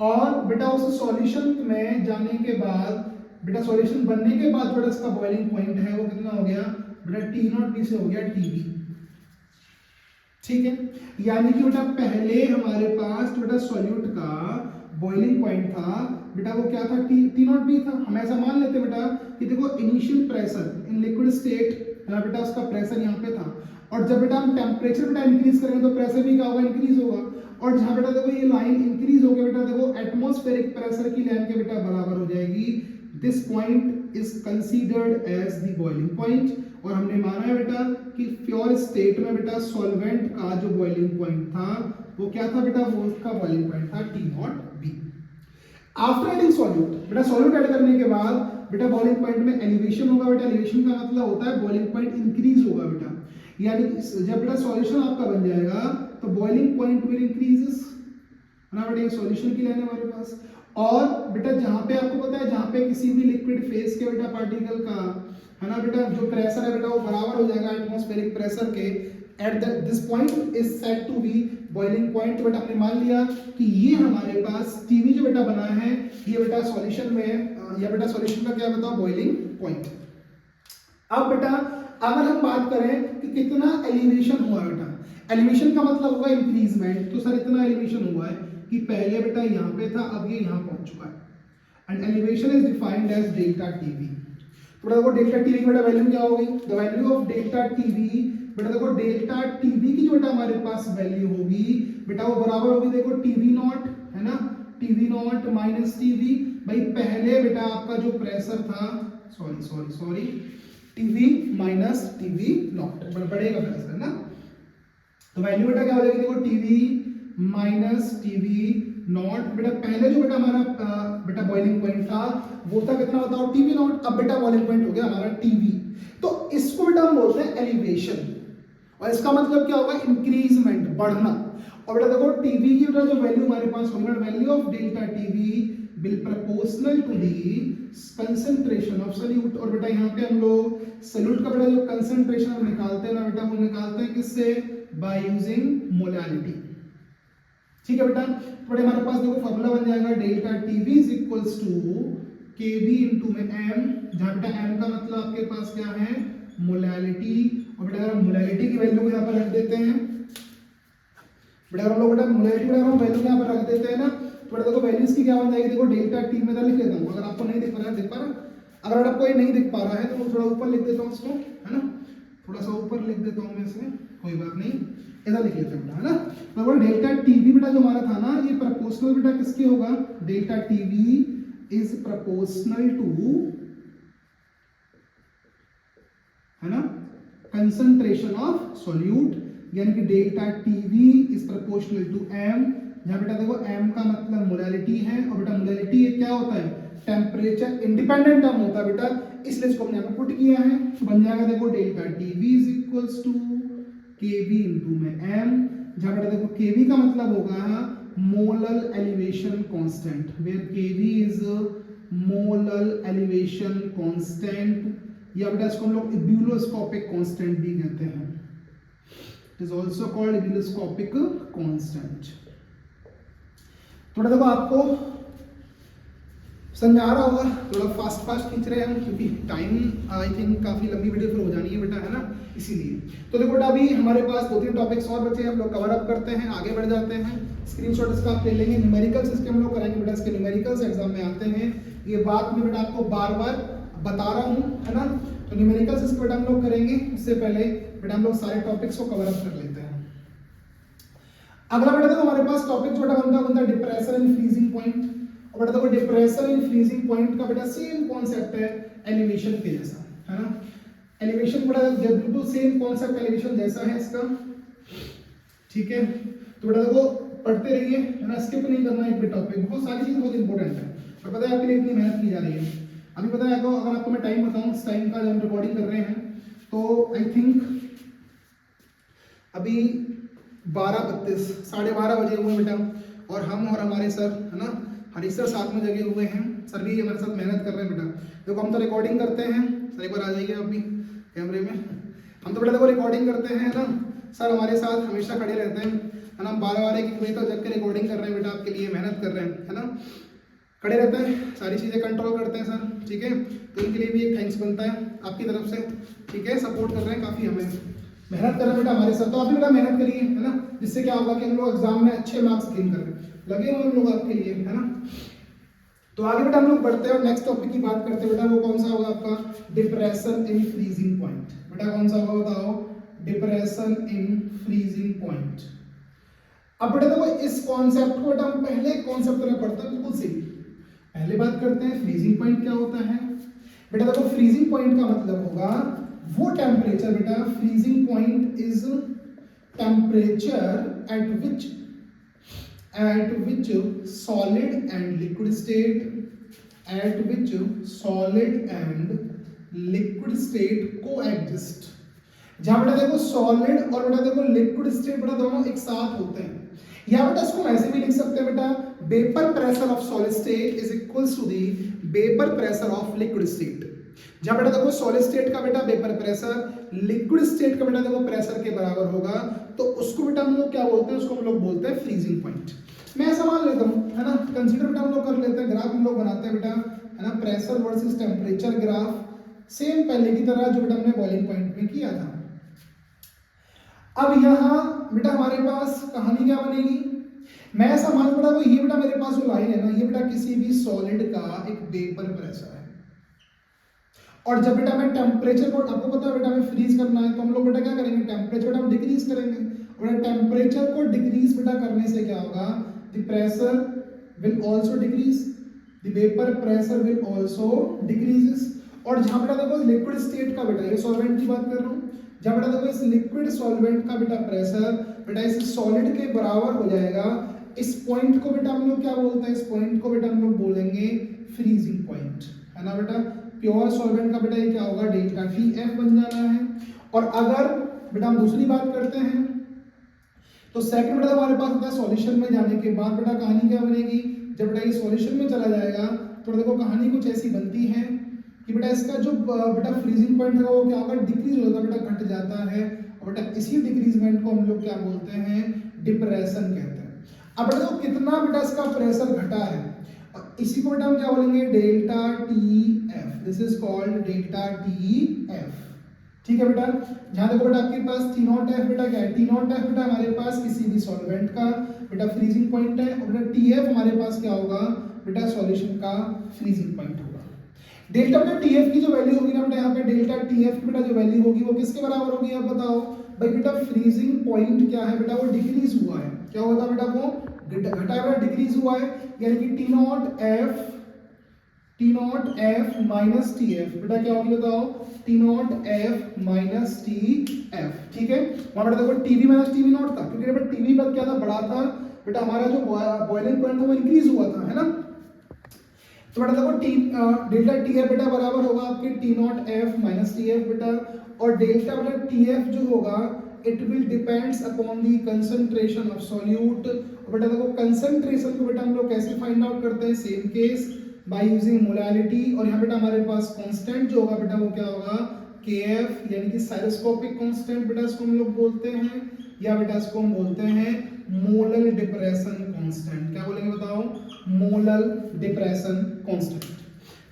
और बेटा उस सॉल्यूशन में जाने के बाद बेटा सॉल्यूशन बनने के बाद बेटा इसका बॉइलिंग पॉइंट है वो कितना हो गया बेटा T0B से हो गया TB। ठीक है, यानी कि बेटा पहले हमारे पास बेटा सॉल्यूट का बॉइलिंग पॉइंट था बेटा वो क्या था T0B था। हम ऐसा मान लेते बेटा कि देखो initial pressure in liquid state बेटा उसका प्रेशर यहाँ पे था, और जब बेटा हम टेम्परेचर बेटा इंक्रीज करेंगे तो प्रेशर भी क्या होगा, इंक्रीज होगा। और जहाँ बेटा देखो ये लाइन इंक्रीज होकर बेटा देखो एटमॉस्फेरिक प्रेशर की लाइन के बेटा बराबर हो जाएगी। This point is considered as the boiling point. और हमने माना है बेटा कि प्योर स्टेट में बेटा सॉल्वेंट का जो बॉइलिंग पॉइंट था वो क्या था बेटा, वो उसका बॉइलिंग पॉइंट था T0B। आफ्टर एडिंग सॉल्यूट बेटा सॉल्यूट ऐड करने के बाद बेटा बॉइलिंग पॉइंट में एलिवेशन होगा बेटा। एलिवेशन का मतलब होता है बॉइलिंग पॉइंट इंक्रीज होगा बेटा, यानी जब बेटा सॉल्यूशन आपका बन जाएगा तो बॉइलिंग पॉइंट विल इंक्रीजेस है ना बेटा। ये सॉल्यूशन की लाइन है हमारे पास। और बेटा जहां पे आपको पता है जहां पे किसी भी लिक्विड फेज के बेटा पार्टिकल का है ना बेटा जो प्रेशर है बेटा वो बराबर हो जाएगा एटमॉस्फेरिक प्रेशर के, at this point is said to be boiling point. बेटा हमने मान लिया कि ये हमारे पास टीवी जो बेटा बना है ये बेटा सॉल्यूशन में या बेटा सॉल्यूशन का क्या बताओ बॉइलिंग पॉइंट। अब बेटा अगर हम बात करें कि कितना एलिवेशन हुआ बेटा, एलिवेशन का मतलब होगा इंक्रीजमेंट। तो सर इतना एलिवेशन हुआ है कि पहले बेटा यहाँ पे था अब ये यहाँ पहुंच चुका है। And elevation is defined as delta TB. तो बेटा देखो डेल्टा टीवी की बेटा वैल्यू क्या होगी, the value of delta TV बेटा देखो डेल्टा टीवी की जो बेटा हमारे पास वैल्यू होगी बेटा वो बराबर होगी देखो टीवी नॉट है ना, टीवी नॉट माइनस टीवी। भाई पहले बेटा आपका जो प्रेशर था sorry TV minus TV not बढ़ेगा प्रेशर है ना। तो वैल्यू बेटा क्या हो जाएगी देखो टीवी माइनस टीवी नॉट। बेटा पहले जो बेटा हमारा बेटा बॉइलिंग पॉइंट था वो था कितना बताओ टीवी नॉट। अब बेटा बॉइलिंग पॉइंट हो गया हमारा टीवी। तो इसको बेटा हम बोलते हैं एलिवेशन, और इसका मतलब क्या होगा इंक्रीजमेंट बढ़ना। और बेटा देखो टीवी की बेटा जो वैल्यू हमारे पास होगी value of delta TB will proportional to the concentration of solute. और बेटा यहाँ पे हम लोग सॉल्यूट का बेटा जो कंसंट्रेशन हम निकालते हैं ना बेटा वो निकालते हैं किससे, बाय यूजिंग मोलालिटी। ठीक है बेटा, तो बेटा हमारे पास देखो फॉर्मूला बन जाएगा delta TB is equals to KB into में एम, जहां बेटा एम का मतलब आपके पास क्या है मोलालिटी। और बेटा अगर हम मोलालिटी की वैल्यू को यहाँ पर रख देते हैं बेटा हम लोग बेटा मोलालिटी बेटा हम वैल्यू यहाँ पर रख देते हैं ना तो बेटा देखो वैल्यूज की क्या बन जाएगी देखो डेल्टा टी में लिख देता हूँ। अगर आपको नहीं दिख रहा है दिख पा रहा है, अगर आपको ये नहीं दिख पा रहा है तो मैं थोड़ा ऊपर लिख देता हूँ इसको है ना, थोड़ा सा ऊपर लिख देता हूँ मैं इसमें, कोई बात नहीं ऐसा लिख लेते हैं है ना। तो डेल्टा टीवी बेटा जो हमारा था ना ये प्रोपोर्शनल बेटा किसके होगा, delta TB is proportional to है ना कंसंट्रेशन ऑफ सॉल्यूट, यानी कि delta TB is proportional to M, जहां बेटा देखो एम का मतलब मोलालिटी है। और बेटा मोलालिटी क्या होता है टेम्परेचर इंडिपेंडेंट टर्म होता है बेटा, इसलिए इसको हमने यहाँ पे पुट किया है। तो बन जाएगा देखो delta TB is equals to KB into में एम, जहां बेटा देखो केवी का मतलब होगा molal elevation constant, where KB is molal elevation constant, या बेटा इसको हम लोग इब्यूलोस्कोपिक कांस्टेंट भी कहते हैं। It is also called ebullioscopic constant. तो बेटा देखो आपको समझ आ रहा होगा, थोड़ा फास्ट खींच रहे हैं हम क्योंकि टाइम आई थिंक काफी लंबी वीडियो फिर हो जानी है बेटा है ना, इसीलिए। तो देखो बेटा अभी हमारे पास 2-3 टॉपिक्स और बचे हैं, हम लोग कवर अप करते हैं, आगे बढ़ जाते हैं। स्क्रीनशॉट इसका आप ले लेंगे, न्यूमेरिकल्स इसके हम लोग करेंगे बेटा, इसके न्यूमेरिकल्स एग्जाम में आते हैं, ये बात मैं बेटा आपको बार-बार बता रहा हूँ है ना। तो न्यूमेरिकल्स इसको बेटा हम लोग करेंगे, उससे पहले बेटा हम लोग सारे टॉपिक्स को कवर अप कर लेते हैं। अगला बेटा देखो हमारे पास टॉपिक छोटा बनता है डिप्रेशन एंड फ्रीजिंग पॉइंट। अब बेटा देखो डिप्रेशन इन फ्रीजिंग पॉइंट का बेटा सेम कॉन्सेप्ट है एलिवेशन के जैसा, है ना। एलिवेशन बेटा बिल्कुल सेम कॉन्सेप्ट एलिवेशन जैसा है इसका, ठीक है। तो बेटा देखो पढ़ते रहिए, है ना, स्किप नहीं करना एक भी टॉपिक, बहुत सारी चीज बहुत इंपॉर्टेंट है और पता है आपके लिए इतनी मेहनत की जा रही है। अभी पता है आपको, अगर आपको मैं टाइम बताऊं इस टाइम का जब हम रिकॉर्डिंग कर रहे हैं तो आई थिंक अभी 12:32 12:30 बजे हुए बेटा, और हम और हमारे सर, है ना, हरीश सर साथ में जगे हुए हैं, सर भी हमारे साथ मेहनत कर रहे हैं बेटा। देखो हम तो रिकॉर्डिंग करते हैं, सर एक बार आ जाइए आप भी कैमरे में, हम तो बेटा देखो रिकॉर्डिंग करते हैं, है ना, सर हमारे साथ हमेशा खड़े रहते हैं, है ना। 12-12 बजे तक जग के रिकॉर्डिंग कर रहे हैं बेटा, आपके लिए मेहनत कर रहे हैं, है ना, खड़े रहते हैं, सारी चीज़ें कंट्रोल करते हैं सर, ठीक है। तो इनके लिए भी एक थैंक्स बनता है आपकी तरफ से, ठीक है, सपोर्ट कर रहे हैं काफ़ी, हमें मेहनत कर रहे हैं बेटा हमारे साथ। तो आप भी बेटा मेहनत करिए, है ना, जिससे क्या होगा कि हम लोग एग्जाम में अच्छे मार्क्स गेन कर रहे हैं, लगे हुए हम लोग आपके लिए, है ना। तो आगे बेटा हम लोग बढ़ते हैं और नेक्स्ट टॉपिक की बात करते हैं बेटा, वो कौन सा होगा आपका डिप्रेशन इन फ्रीजिंग पॉइंट। बेटा कौन सा होगा बताओ, डिप्रेशन इन फ्रीजिंग पॉइंट। अब बेटा देखो इस कॉन्सेप्ट को बेटा हम पहले कॉन्सेप्ट में पढ़ते हैं, बिल्कुल सही। पहले बात करते हैं फ्रीजिंग पॉइंट क्या होता है। बेटा देखो फ्रीजिंग पॉइंट का मतलब होगा वो टेम्परेचर, बेटा freezing point is temperature at which solid and liquid state coexist। जहां बेटा देखो सॉलिड और बेटा देखो लिक्विड स्टेट बेटा दोनों एक साथ होते हैं, या बेटा इसको ऐसे भी लिख सकते हैं बेटा, vapour pressure of solid state is equals to the vapour pressure of liquid state. जहां बेटा देखो सॉलिड स्टेट का बेटा वेपर प्रेशर लिक्विड स्टेट का बेटा देखो प्रेशर के बराबर होगा, तो उसको बेटा हम लोग क्या बोलते हैं, उसको हम लोग बोलते हैं फ्रीजिंग पॉइंट। मैं ऐसा मान लेता हूं, है ना, कंसीडर बेटा हम लोग कर लेते हैं, ग्राफ हम लोग बनाते हैं बेटा, है ना, pressure versus temperature graph, same पहले की तरह जो बेटा हमने बॉइलिंग पॉइंट में किया था। अब यहाँ बेटा हमारे पास कहानी क्या बनेगी, मैं ऐसा मान बेटा तो ये बेटा मेरे पास जो लाइन है ना, ये बेटा किसी भी सॉलिड का एक वेपर प्रेशर है, और जब बेटा मैं टेम्परेचर को, आपको पता है बेटा हमें फ्रीज करना है, तो हम लोग बेटा क्या करेंगे, टेम्परेचर बेटा हम डिक्रीज करेंगे, और टेम्परेचर को डिक्रीज बेटा करने से क्या होगा, the pressure will also decrease, the vapour pressure will also decreases. और जहां बेटा देखो लिक्विड स्टेट का बेटा, ये सॉल्वेंट की बात कर रहा हूं, जहां बेटा देखो इस लिक्विड सॉल्वेंट का बेटा प्रेशर बेटा इस सॉलिड के बराबर हो जाएगा, इस पॉइंट को बेटा हम लोग क्या बोलते हैं, इस पॉइंट को बेटा हम लोग बोलेंगे फ्रीजिंग पॉइंट, है ना बेटा। प्योर सॉल्वेंट का बेटा ये क्या होगा, डेल्टा टी एफ बन जाना है। और अगर बेटा हम दूसरी बात करते हैं तो सेकंड बेटा हमारे पास होता है सॉल्यूशन में जाने के बाद बेटा कहानी क्या बनेगी, जब बेटा ये सॉल्यूशन में चला जाएगा तो देखो कहानी कुछ ऐसी बनती है कि बेटा इसका जो बेटा फ्रीजिंग पॉइंट है वो क्या होगा, डिक्रीज होगा बेटा, घट जाता है, और बेटा इसी डिक्रीजमेंट को हम लोग क्या बोलते हैं, डिप्रेशन कहते हैं। अब बेटा देखो कितना बेटा इसका प्रेशर घटा है, इसी को बेटा हम क्या बोलेंगे, delta T F, this is called delta T F, ठीक है बेटा। जहां देखो बेटा आपके पास टी नॉट एफ बेटा क्या है, टी नॉट एफ बेटा हमारे पास किसी भी सॉल्वेंट का बेटा फ्रीजिंग पॉइंट है, और बेटा टी एफ हमारे पास क्या होगा बेटा, सॉल्यूशन का फ्रीजिंग पॉइंट होगा। डेल्टा बेटा टी एफ की जो वैल्यू होगी ना बेटा, यहाँ पे डेल्टा टी एफ की बेटा जो वैल्यू होगी वो किसके बराबर होगी, आप बताओ भाई बेटा। फ्रीजिंग पॉइंट क्या है बेटा, वो डिक्रीज हुआ है, क्या हुआ था बेटा, वो घटा बेटा, डिक्रीज हुआ है, यानी कि T not F minus T F बेटा क्या होगी बताओ, T not F minus T F, ठीक है। वहां बेटा देखो टीवी माइनस टीवी नॉट था, क्योंकि बेटा टीवी पद क्या था, बड़ा था बेटा, हमारा जो बॉइलिंग पॉइंट था वो इंक्रीज हुआ था, है ना। तो बेटा देखो डेल्टा टी एफ बेटा बराबर होगा आपके T not F minus T F बेटा, और डेल्टा बेटा टी एफ जो होगा it will depends upon the concentration of solute. बेटा देखो कंसंट्रेशन को बेटा हम लोग कैसे फाइंड आउट करते हैं, same case by using molality, और यहाँ बेटा हमारे पास कांस्टेंट जो होगा बेटा वो क्या होगा, KF, यानी कि साइरोस्कोपिक कांस्टेंट बेटा इसको हम लोग बोलते हैं, या बेटा इसको हम बोलते हैं मोलल डिप्रेशन कांस्टेंट। क्या बोलेंगे बताओ, मोलल डिप्रेशन कांस्टेंट,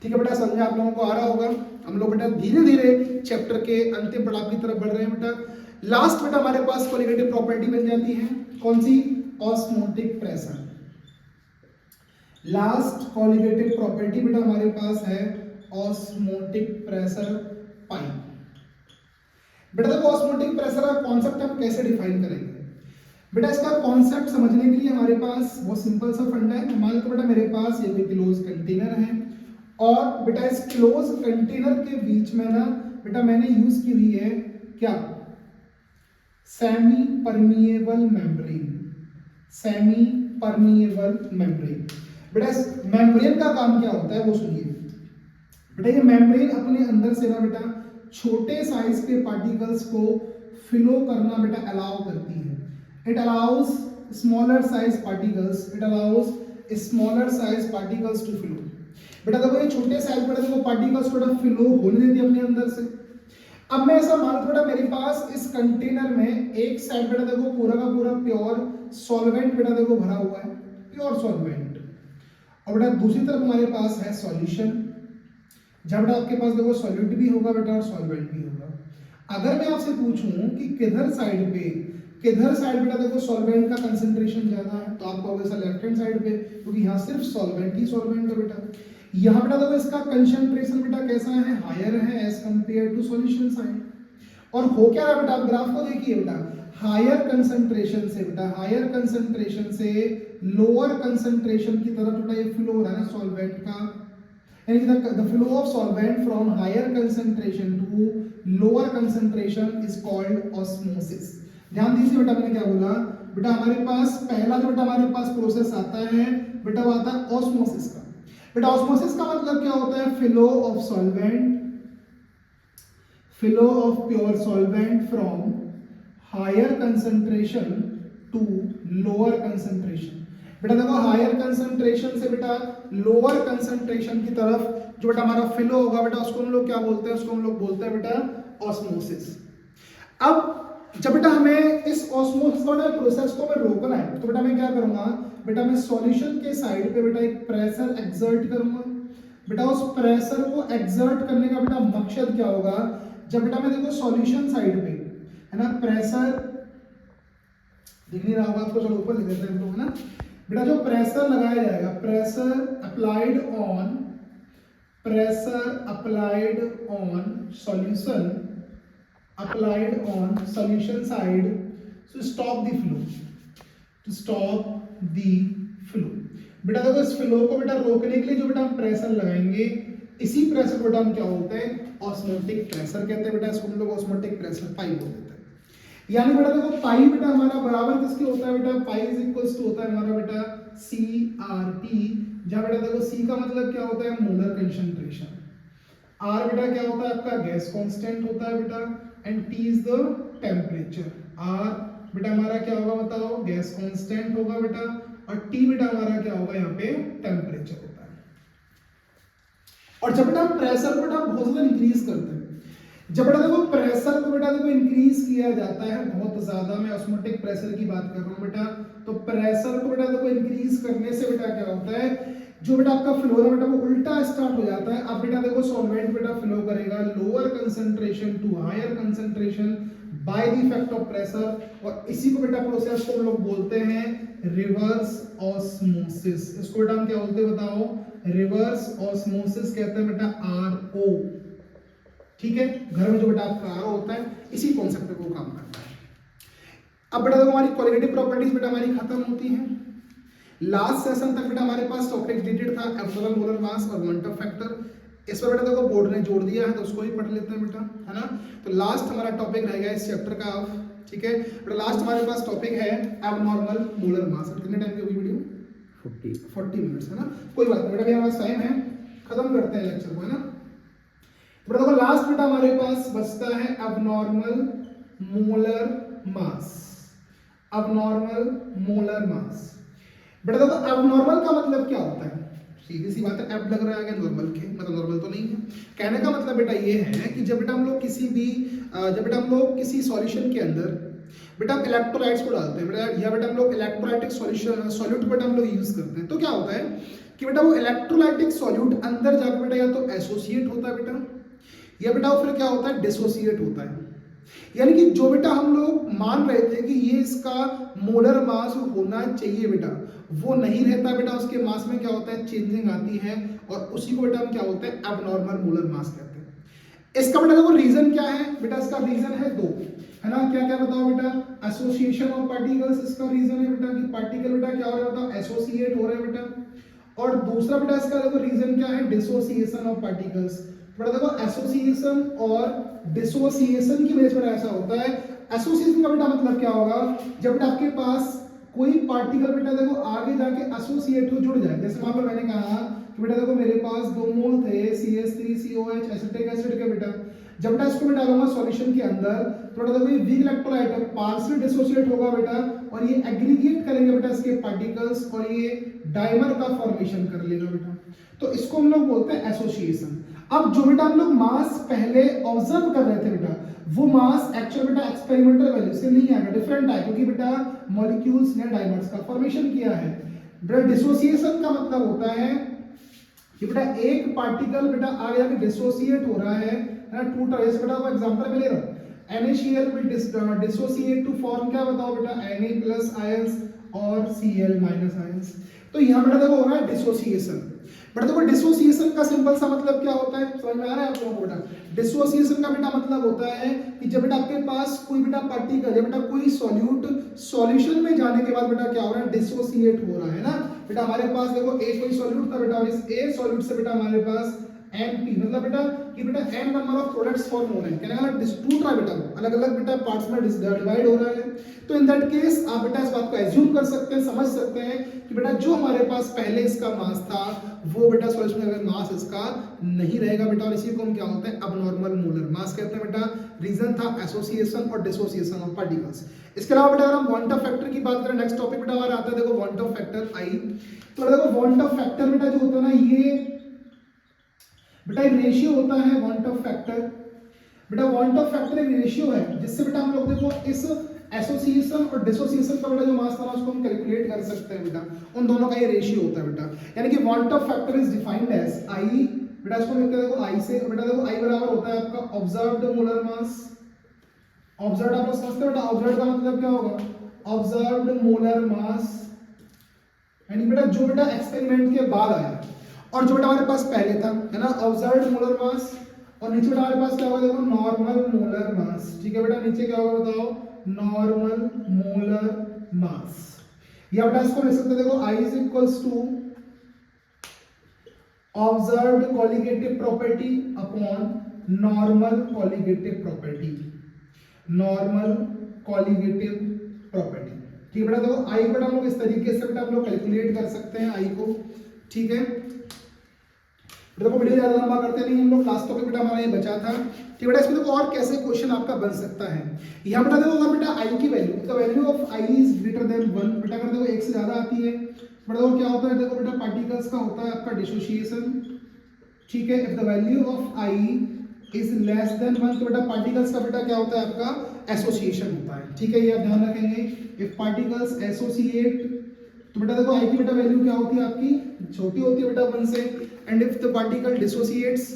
ठीक है बेटा। समझे आप लोगों को आ रहा होगा। हम लोग बेटा धीरे धीरे चैप्टर के अंतिम पड़ाव की तरफ बढ़ रहे हैं बेटा। लास्ट बेटा हमारे पास क्वालिटेटिव प्रॉपर्टी बन जाती है, कौन सी, osmotic pressure. Last qualitative property बेटा हमारे पास है ऑस्मोटिक प्रेशर पाइप। बेटा देखो ऑस्मोटिक प्रेशर का कॉन्सेप्ट हम कैसे डिफाइन करेंगे, बेटा इसका कॉन्सेप्ट समझने के लिए हमारे पास बहुत सिंपल सा फंडा है। मान लो बेटा मेरे पास ये कोई क्लोज कंटेनर है और बेटा इस क्लोज कंटेनर के बीच में ना बेटा मैंने यूज की हुई है क्या, semi permeable membrane. Semi permeable membrane. बेटा इस मेम्ब्रेन का काम क्या होता है वो सुनिए। बेटा ये मेम्ब्रेन अपने अंदर से ना बेटा छोटे साइज के पार्टिकल्स को फ्लो करना बेटा अलाउ करती है। It allows smaller size particles, it allows smaller size particles to flow. बेटा देखो ये छोटे साइज बेटा देखो पार्टिकल्स थोड़ा फ्लो होने देती है अपने अंदर से। अब मैं ऐसा मान लो बेटा मेरे पास इस कंटेनर में एक साइड बेटा देखो पूरा का पूरा प्योर सॉल्वेंट बेटा देखो भरा हुआ है, प्योर सॉल्वेंट, और बेटा दूसरी तरफ हमारे पास है सॉल्यूशन, जब बेटा आपके पास देखो सॉल्यूट भी होगा बेटा और सॉल्वेंट भी होगा। अगर मैं आपसे पूछूं कि किधर साइड बेटा देखो सॉल्वेंट का कंसंट्रेशन ज्यादा है, तो आप कहोगे सर लेफ्ट हैंड साइड पे, क्योंकि यहाँ सिर्फ सॉल्वेंट ही सॉल्वेंट है बेटा। यहाँ बेटा देखो इसका कंसंट्रेशन बेटा कैसा है, हायर है as compare to solution side. और हो क्या रहा बेटा, आप ग्राफ को देखिए बेटा, हायर कंसंट्रेशन से लोअर कंसंट्रेशन की तरफ बेटा ये फ्लो हो रहा है ना सॉल्वेंट का, यानी कि the flow of solvent from higher concentration to lower concentration is called osmosis. ध्यान दीजिए बेटा मैंने क्या बोला, बेटा हमारे पास पहला जो बेटा हमारे पास प्रोसेस आता है बेटा वो आता है ऑस्मोसिस का। बेटा ऑस्मोसिस का मतलब क्या होता है, flow of pure solvent from higher concentration to lower concentration. बेटा देखो हायर कंसंट्रेशन से बेटा लोअर कंसंट्रेशन की तरफ जो बेटा हमारा फ्लो होगा बेटा उसको हम लोग क्या बोलते हैं, उसको हम लोग बोलते हैं बेटा ऑस्मोसिस। अब जब बेटा हमें इस ऑस्मोसिस प्रोसेस को मैं रोकना है तो बेटा मैं क्या करूंगा, बेटा मैं सॉल्यूशन के साइड पे बेटा एक प्रेशर एक्सर्ट करूंगा। बेटा उस प्रेशर को एक्सर्ट करने का बेटा मकसद क्या होगा, जब बेटा मैं देखो सॉल्यूशन साइड पे है ना प्रेशर दिख नहीं रहा होगा आपको, चलो ऊपर लिख देते हैं है ना बेटा, जो प्रेशर लगाया जाएगा, pressure applied on solution side to stop the flow. बेटा देखो इस फ्लो को बेटा रोकने के लिए जो बेटा हम प्रेशर लगाएंगे, इसी प्रेशर को बेटा हम क्या बोलते हैं, ऑस्मोटिक प्रेशर कहते हैं बेटा, इसको हम लोग ऑस्मोटिक प्रेशर पाई बोल देते हैं। यानी बेटा देखो पाई बेटा हमारा बराबर किसके होता है बेटा, पाई इज इक्वल्स टू होता है हमारा बेटा CRT, जहां बेटा देखो C का मतलब क्या होता है, मोलर कंसंट्रेशन, R बेटा क्या होता है आपका गैस कांस्टेंट होता है बेटा, and T is the temperature. R बेटा हमारा क्या होगा बताओ, गैस कांस्टेंट होगा बेटा, और T बेटा हमारा क्या होगा यहाँ पे टेम्परेचर होता है। और जब बेटा हम प्रेशर को बेटा बहुत ज्यादा इंक्रीज करते हैं, जब बेटा देखो प्रेशर को बेटा देखो इंक्रीज किया जाता है बहुत ज्यादा, मैं ऑस्मोटिक प्रेशर की बात कर रहा हूं बेटा, तो प्रेशर को बेटा देखो इंक्रीज करने से बेटा क्या होता है, जो बेटा आपका फ्लो है बेटा वो उल्टा स्टार्ट हो जाता है। अब बेटा देखो सॉल्वेंट बेटा फ्लो करेगा lower concentration to higher concentration by the effect of pressure, और इसी को बेटा प्रोसेस को हम लोग बोलते हैं रिवर्स ऑस्मोसिस। इसको बेटा हम क्या बोलते हैं बताओ, रिवर्स ऑस्मोसिस कहते हैं बेटा, RO। ठीक है, घर में जो बेटा आपका RO होता है इसी कॉन्सेप्ट पे वो काम करता है। अब बेटा देखो हमारी क्वालिटेटिव प्रॉपर्टीज बेटा हमारी खत्म होती हैं। लास्ट सेशन तक बेटा हमारे पास टॉपिक रिलेटेड था एब्सोल्यूट मोलर मास और मोमेंटम फैक्टर, इस पर बेटा देखो बोर्ड ने जोड़ दिया है तो उसको ही पढ़ लेते हैं बेटा, है ना। तो लास्ट हमारा टॉपिक रह गया इस चैप्टर का, ठीक है बेटा। लास्ट हमारे पास टॉपिक है एबनॉर्मल मोलर मास। कितने टाइम की होगी वीडियो, 40 मिनट्स, है ना। कोई बात नहीं बेटा, हमारे पास टाइम है, खत्म करते हैं लेक्चर को, है ना। बेटा देखो लास्ट बेटा हमारे पास बचता है abnormal molar mass. Abnormal molar mass बेटा देखो एबनॉर्मल का मतलब क्या होता है, सीधी सी बात है, एब लग रहा है नॉर्मल के, मतलब नॉर्मल तो नहीं है। कहने का मतलब बेटा ये है कि जब बेटा हम लोग किसी सॉल्यूशन के अंदर बेटा इलेक्ट्रोलाइट्स को डालते हैं बेटा, या बेटा हम लोग इलेक्ट्रोलाइटिक सॉल्यूट बेटा हम लोग यूज करते हैं, तो क्या होता है कि बेटा वो इलेक्ट्रोलाइटिक सॉल्यूट अंदर जाकर बेटा या तो एसोसिएट होता है बेटा, या बेटा फिर क्या होता है डिसोसिएट होता है। यानी कि जो बेटा हम लोग मान रहे थे कि ये इसका मोलर मास होना चाहिए बेटा, वो नहीं रहता बेटा, उसके मास में क्या होता है चेंजिंग आती है, और उसी को बेटा हम क्या बोलते हैं एबनॉर्मल मोलर मास कहते हैं। इसका बेटा देखो रीजन क्या है बेटा, इसका रीजन है दो, है ना। क्या क्या बताओ बेटा, एसोसिएशन ऑफ पार्टिकल्स इसका रीजन है बेटा कि पार्टिकल बेटा क्या हो रहा है, बताओ एसोसिएट हो रहे हैं बेटा। और दूसरा बेटा इसका देखो रीजन क्या है, डिसोसिएशन ऑफ पार्टिकल्स। बेटा देखो एसोसिएशन और डिसोसिएशन की वजह से ऐसा होता है। एसोसिएशन का बेटा मतलब क्या होगा, जब बेटा आपके पास कोई पार्टिकल बेटा देखो आगे जाके एसोसिएट हो, जुड़ जाए। जैसे वहां पर मैंने कहा कि बेटा देखो मेरे पास 2 मोल थे CH3COH एसिटिक एसिड के बेटा, जब बेटा इसको मैं डालूंगा सॉल्यूशन के अंदर तो बेटा देखो ये वीक इलेक्ट्रोलाइट पार्शियल डिसोसिएट होगा बेटा, और ये एग्रीगेट करेंगे बेटा इसके पार्टिकल्स और ये डाइमर का फॉर्मेशन कर लेगा बेटा। तो इसको हम लोग बोलते हैं एसोसिएशन। अब जो बेटा हम लोग मास पहले ऑब्जर्व कर रहे थे बेटा, वो मास एक्चुअल बेटा एक्सपेरिमेंटल वैल्यू से नहीं आएगा, डिफरेंट है, क्योंकि बेटा मॉलिक्यूल्स ने डाइमर्स का फॉर्मेशन किया है। बेटा डिसोसिएशन का मतलब होता है कि बेटा एक पार्टिकल बेटा आगे जाके डिसोसिएट हो रहा है ना, टूट रहा है। जैसे बेटा वो एग्जांपल में ले रहा हूं, NaCl will dissociate to form क्या बताओ बेटा, Na+ आयंस और Cl- आयंस। तो यहां बेटा देखो हो रहा है डिसोसिएशन। बेटा देखो डिसोसिएशन का सिंपल सा मतलब क्या होता है, समझ में आ रहा है आप लोगों को बेटा? डिसोसिएशन का बेटा मतलब होता है कि जब बेटा आपके पास कोई बेटा पार्टिकल, जब बेटा कोई सॉल्यूट सॉल्यूशन में जाने के बाद बेटा क्या हो रहा है, डिसोसिएट हो रहा है ना बेटा। हमारे पास देखो एक कोई सॉल्यूट था बेटा, और इस ए सॉल्यूट से बेटा हमारे पास NP मतलब बेटा कि बेटा n number of products form हो रहे हैं, कहने का मतलब टूट रहा है बेटा, अलग अलग बेटा पार्ट्स में डिवाइड हो रहा है। तो इन दैट केस आप बेटा इस बात को एज्यूम कर सकते हैं, समझ सकते हैं कि बेटा जो हमारे पास पहले इसका मास था वो बेटा सॉल्यूशन में अगर मास इसका नहीं रहेगा बेटा, और इसी को हम क्या होता है अबनॉर्मल मोलर मास कहते हैं बेटा। रीजन था एसोसिएशन और डिसोसिएशन ऑफ पार्टिकल्स। इसके अलावा बेटा अगर हम वांट ऑफ फैक्टर की बात करें, नेक्स्ट टॉपिक बेटा हमारा आता है देखो वांट ऑफ फैक्टर I। तो देखो वांट ऑफ फैक्टर बेटा जो होता है ना, ये बेटा एक रेशियो होता है वांट ऑफ फैक्टर। बेटा वांट ऑफ फैक्टर एक रेशियो है जिससे बेटा हम लोग देखो इस एसोसिएशन और डिसोसिएशन का बेटा जो मास था उसको हम कैलकुलेट कर सकते हैं बेटा, उन दोनों का ये रेशियो होता है बेटा। यानी कि van't Hoff factor is defined as I, बेटा इसको लिखते हैं देखो I से, बेटा देखो I बराबर होता है आपका ऑब्जर्व्ड मोलर मास। ऑब्जर्व्ड आप लोग समझते हो बेटा, ऑब्जर्व्ड का मतलब क्या होगा, ऑब्जर्व्ड मोलर मास, यानी बेटा जो बेटा एक्सपेरिमेंट के बाद आया और जो बेटा हमारे पास पहले था है ना, ऑब्जर्व्ड मोलर मास, और नीचे बेटा हमारे पास क्या होगा देखो नॉर्मल मोलर मास। ठीक है बेटा, नीचे क्या होगा बताओ, नॉर्मल मोलर मास। या बेटा इसको लिख सकते हैं देखो I is equals to observed colligative property upon normal colligative property, normal colligative property. ठीक है बेटा, देखो I बेटा हम लोग इस तरीके से बेटा हम लोग कैलकुलेट कर सकते हैं I को। ठीक है, देखो वीडियो ज्यादा लंबा करते नहीं हम लोग, लास्ट टॉपिक बेटा हमारा ये बचा था। ठीक बेटा, इसमें देखो और कैसे क्वेश्चन आपका बन सकता है। यहाँ बेटा देखो अगर बेटा I की value, the value of I is greater then 1, बेटा अगर देखो 1 से ज्यादा आती है बेटा देखो क्या होता है, देखो बेटा पार्टिकल्स का होता है आपका डिसोसिएशन। ठीक है, if the value of I is less than 1 तो बेटा पार्टिकल्स का बेटा क्या होता है आपका एसोसिएशन होता है। ठीक है, ये आप ध्यान रखेंगे, इफ पार्टिकल्स एसोसिएट तो बेटा देखो I की बेटा वैल्यू क्या होती है आपकी, छोटी होती है बेटा 1 से, and if the particle dissociates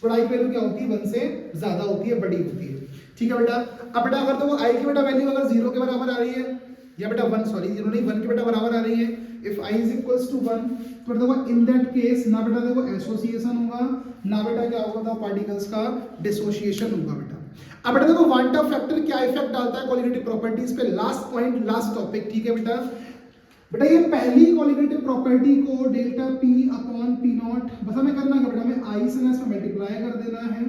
तो I की वैल्यू क्या होती है 1 से ज्यादा होती है, बड़ी होती है। ठीक है बेटा, अब बेटा अगर तो I की बेटा वैल्यू अगर 0 के बराबर आ रही है, या बेटा 1 सॉरी 0 नहीं 1 के बेटा बराबर आ रही है, if I is equals to 1 तो बेटा देखो इन दैट केस ना बेटा देखो एसोसिएशन होगा, ना बेटा क्या होगा तो पार्टिकल्स का डिसोसिएशन होगा बेटा। अब बेटा देखो वांट ऑफ फैक्टर क्या इफेक्ट डालता है कॉलिगेटिव प्रॉपर्टीज पे, लास्ट पॉइंट लास्ट टॉपिक। ठीक है बेटा, बेटा ये पहली कॉलिगेटिव प्रॉपर्टी को delta P upon P not बस हमें करना है बेटा, हमें I से ना इसमें मल्टीप्लाई कर देना है,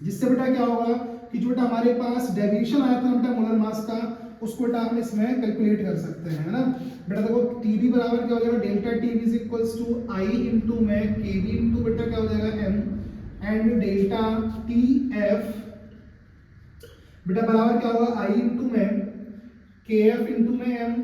जिससे बेटा क्या होगा कि जो बेटा हमारे पास डेविएशन आया था बेटा मोलर मास का, उसको बेटा हम इसमें कैलकुलेट कर सकते हैं, है ना बेटा। देखो TB बराबर क्या हो जाएगा, delta T is equals to I into में KB इंटू बेटा क्या हो जाएगा M, एंड डेल्टा TF बेटा बराबर क्या होगा I इंटू में KF इंटू में M,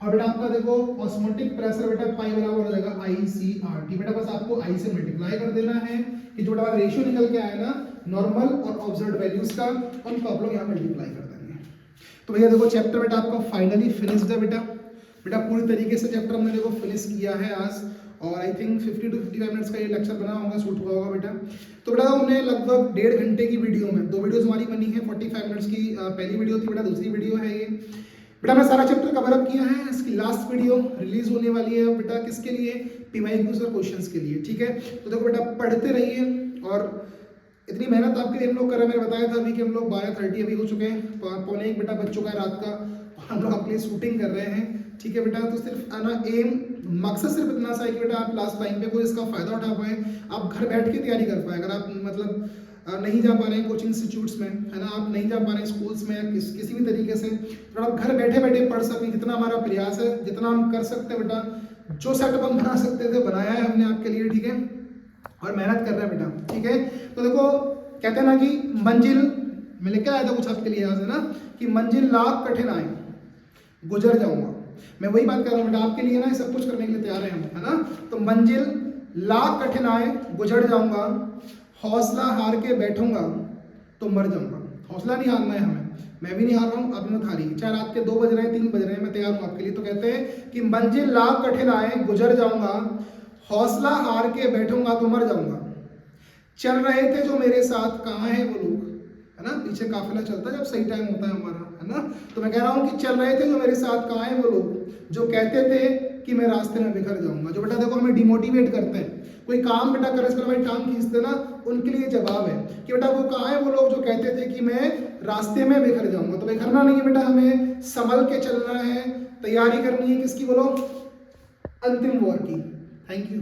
और बेटा आपका देखो ऑस्मोटिक प्रेशर बेटा पाई बराबर हो जाएगा ICRT। बेटा बस आपको I से मल्टीप्लाई कर देना है कि जो बेटा रेशियो निकल के आया ना नॉर्मल और ऑब्जर्व्ड वैल्यूज का, उनको आप लोग यहाँ मल्टीप्लाई कर देंगे। तो भैया देखो चैप्टर बेटा आपका फाइनली फिनिश्ड है बेटा। बेटा पूरी तरीके से चैप्टर हमने देखो फिनिश किया है आज, और आई थिंक 50 to 55 मिनट्स का ये लेक्चर बना होगा, शूट हुआ होगा बेटा। तो बेटा हमने लगभग 1.5 घंटे की वीडियो में 2 वीडियोस हमारी बनी है, 45 मिनट्स की पहली वीडियो थी बेटा, दूसरी वीडियो है ये बेटा। मैं सारा चैप्टर कवर अप किया है, इसकी लास्ट वीडियो रिलीज होने वाली है बेटा, किसके लिए, PYQs और क्वेश्चंस के लिए। ठीक है, तो देखो बेटा पढ़ते रहिए और इतनी मेहनत आपके लिए हम लोग कर रहे हैं। मैंने बताया था अभी कि हम लोग 12:30 अभी हो चुके हैं, 1:45 बेटा बज चुका है रात का, और हम लोग आपके लिए शूटिंग कर रहे हैं। ठीक है बेटा, तो सिर्फ आना एम मकसद सिर्फ इतना सा है कि बेटा आप लास्ट टाइम पे कोई इसका फ़ायदा उठा पाएँ, आप घर बैठ के तैयारी कर पाएँ। अगर आप मतलब नहीं जा पा रहे हैं कोचिंग इंस्टीट्यूट्स में, है ना, आप नहीं जा पा रहे हैं स्कूल्स में, या किसी भी तरीके से, तो आप घर बैठे बैठे पढ़ सकें। जितना हमारा प्रयास है, जितना हम कर सकते हैं बेटा, जो सेटअप हम बना सकते थे बनाया है हमने आपके लिए। ठीक है, और मेहनत कर रहे हैं बेटा। ठीक है, तो देखो कहते हैं ना कि मंजिल, मैं लेकर आया था कुछ आपके लिए यहाँ से ना, कि मंजिल लाख कठिन आए गुजर जाऊंगा। मैं वही बात कर रहा हूँ बेटा आपके लिए ना, सब कुछ करने के लिए तैयार है हम, है ना। तो मंजिल लाख कठिन आए गुजर जाऊंगा, हौसला हार के बैठूंगा तो मर जाऊंगा। हौसला नहीं हारना है हमें, मैं भी नहीं हार रहा हूँ, आप मत हारिए, चाहे रात के 2 बज रहे हैं 3 बज रहे हैं, मैं तैयार हूँ आपके लिए। तो कहते हैं कि मंजिल लाख कठिन आए गुजर जाऊंगा, हौसला हार के बैठूंगा तो मर जाऊंगा। चल रहे थे जो मेरे साथ, कहाँ है वो लोग, है ना। पीछे काफिला चलता है जब सही टाइम होता है हमारा, है ना। तो मैं कह रहा हूँ कि चल रहे थे जो मेरे साथ, कहाँ है वो लोग जो कहते थे कि मैं रास्ते में बिखर जाऊंगा। जो बेटा देखो हमें डिमोटिवेट करते हैं, कोई काम बेटा करे इसके भाई टांग खींचते ना, उनके लिए जवाब है कि बेटा वो कहाँ है वो लोग जो कहते थे कि मैं रास्ते में बिखर जाऊंगा। तो बिखरना नहीं है बेटा, हमें संभल के चलना है, तैयारी करनी है किसकी बोलो, अंतिम वॉर की। Thank you.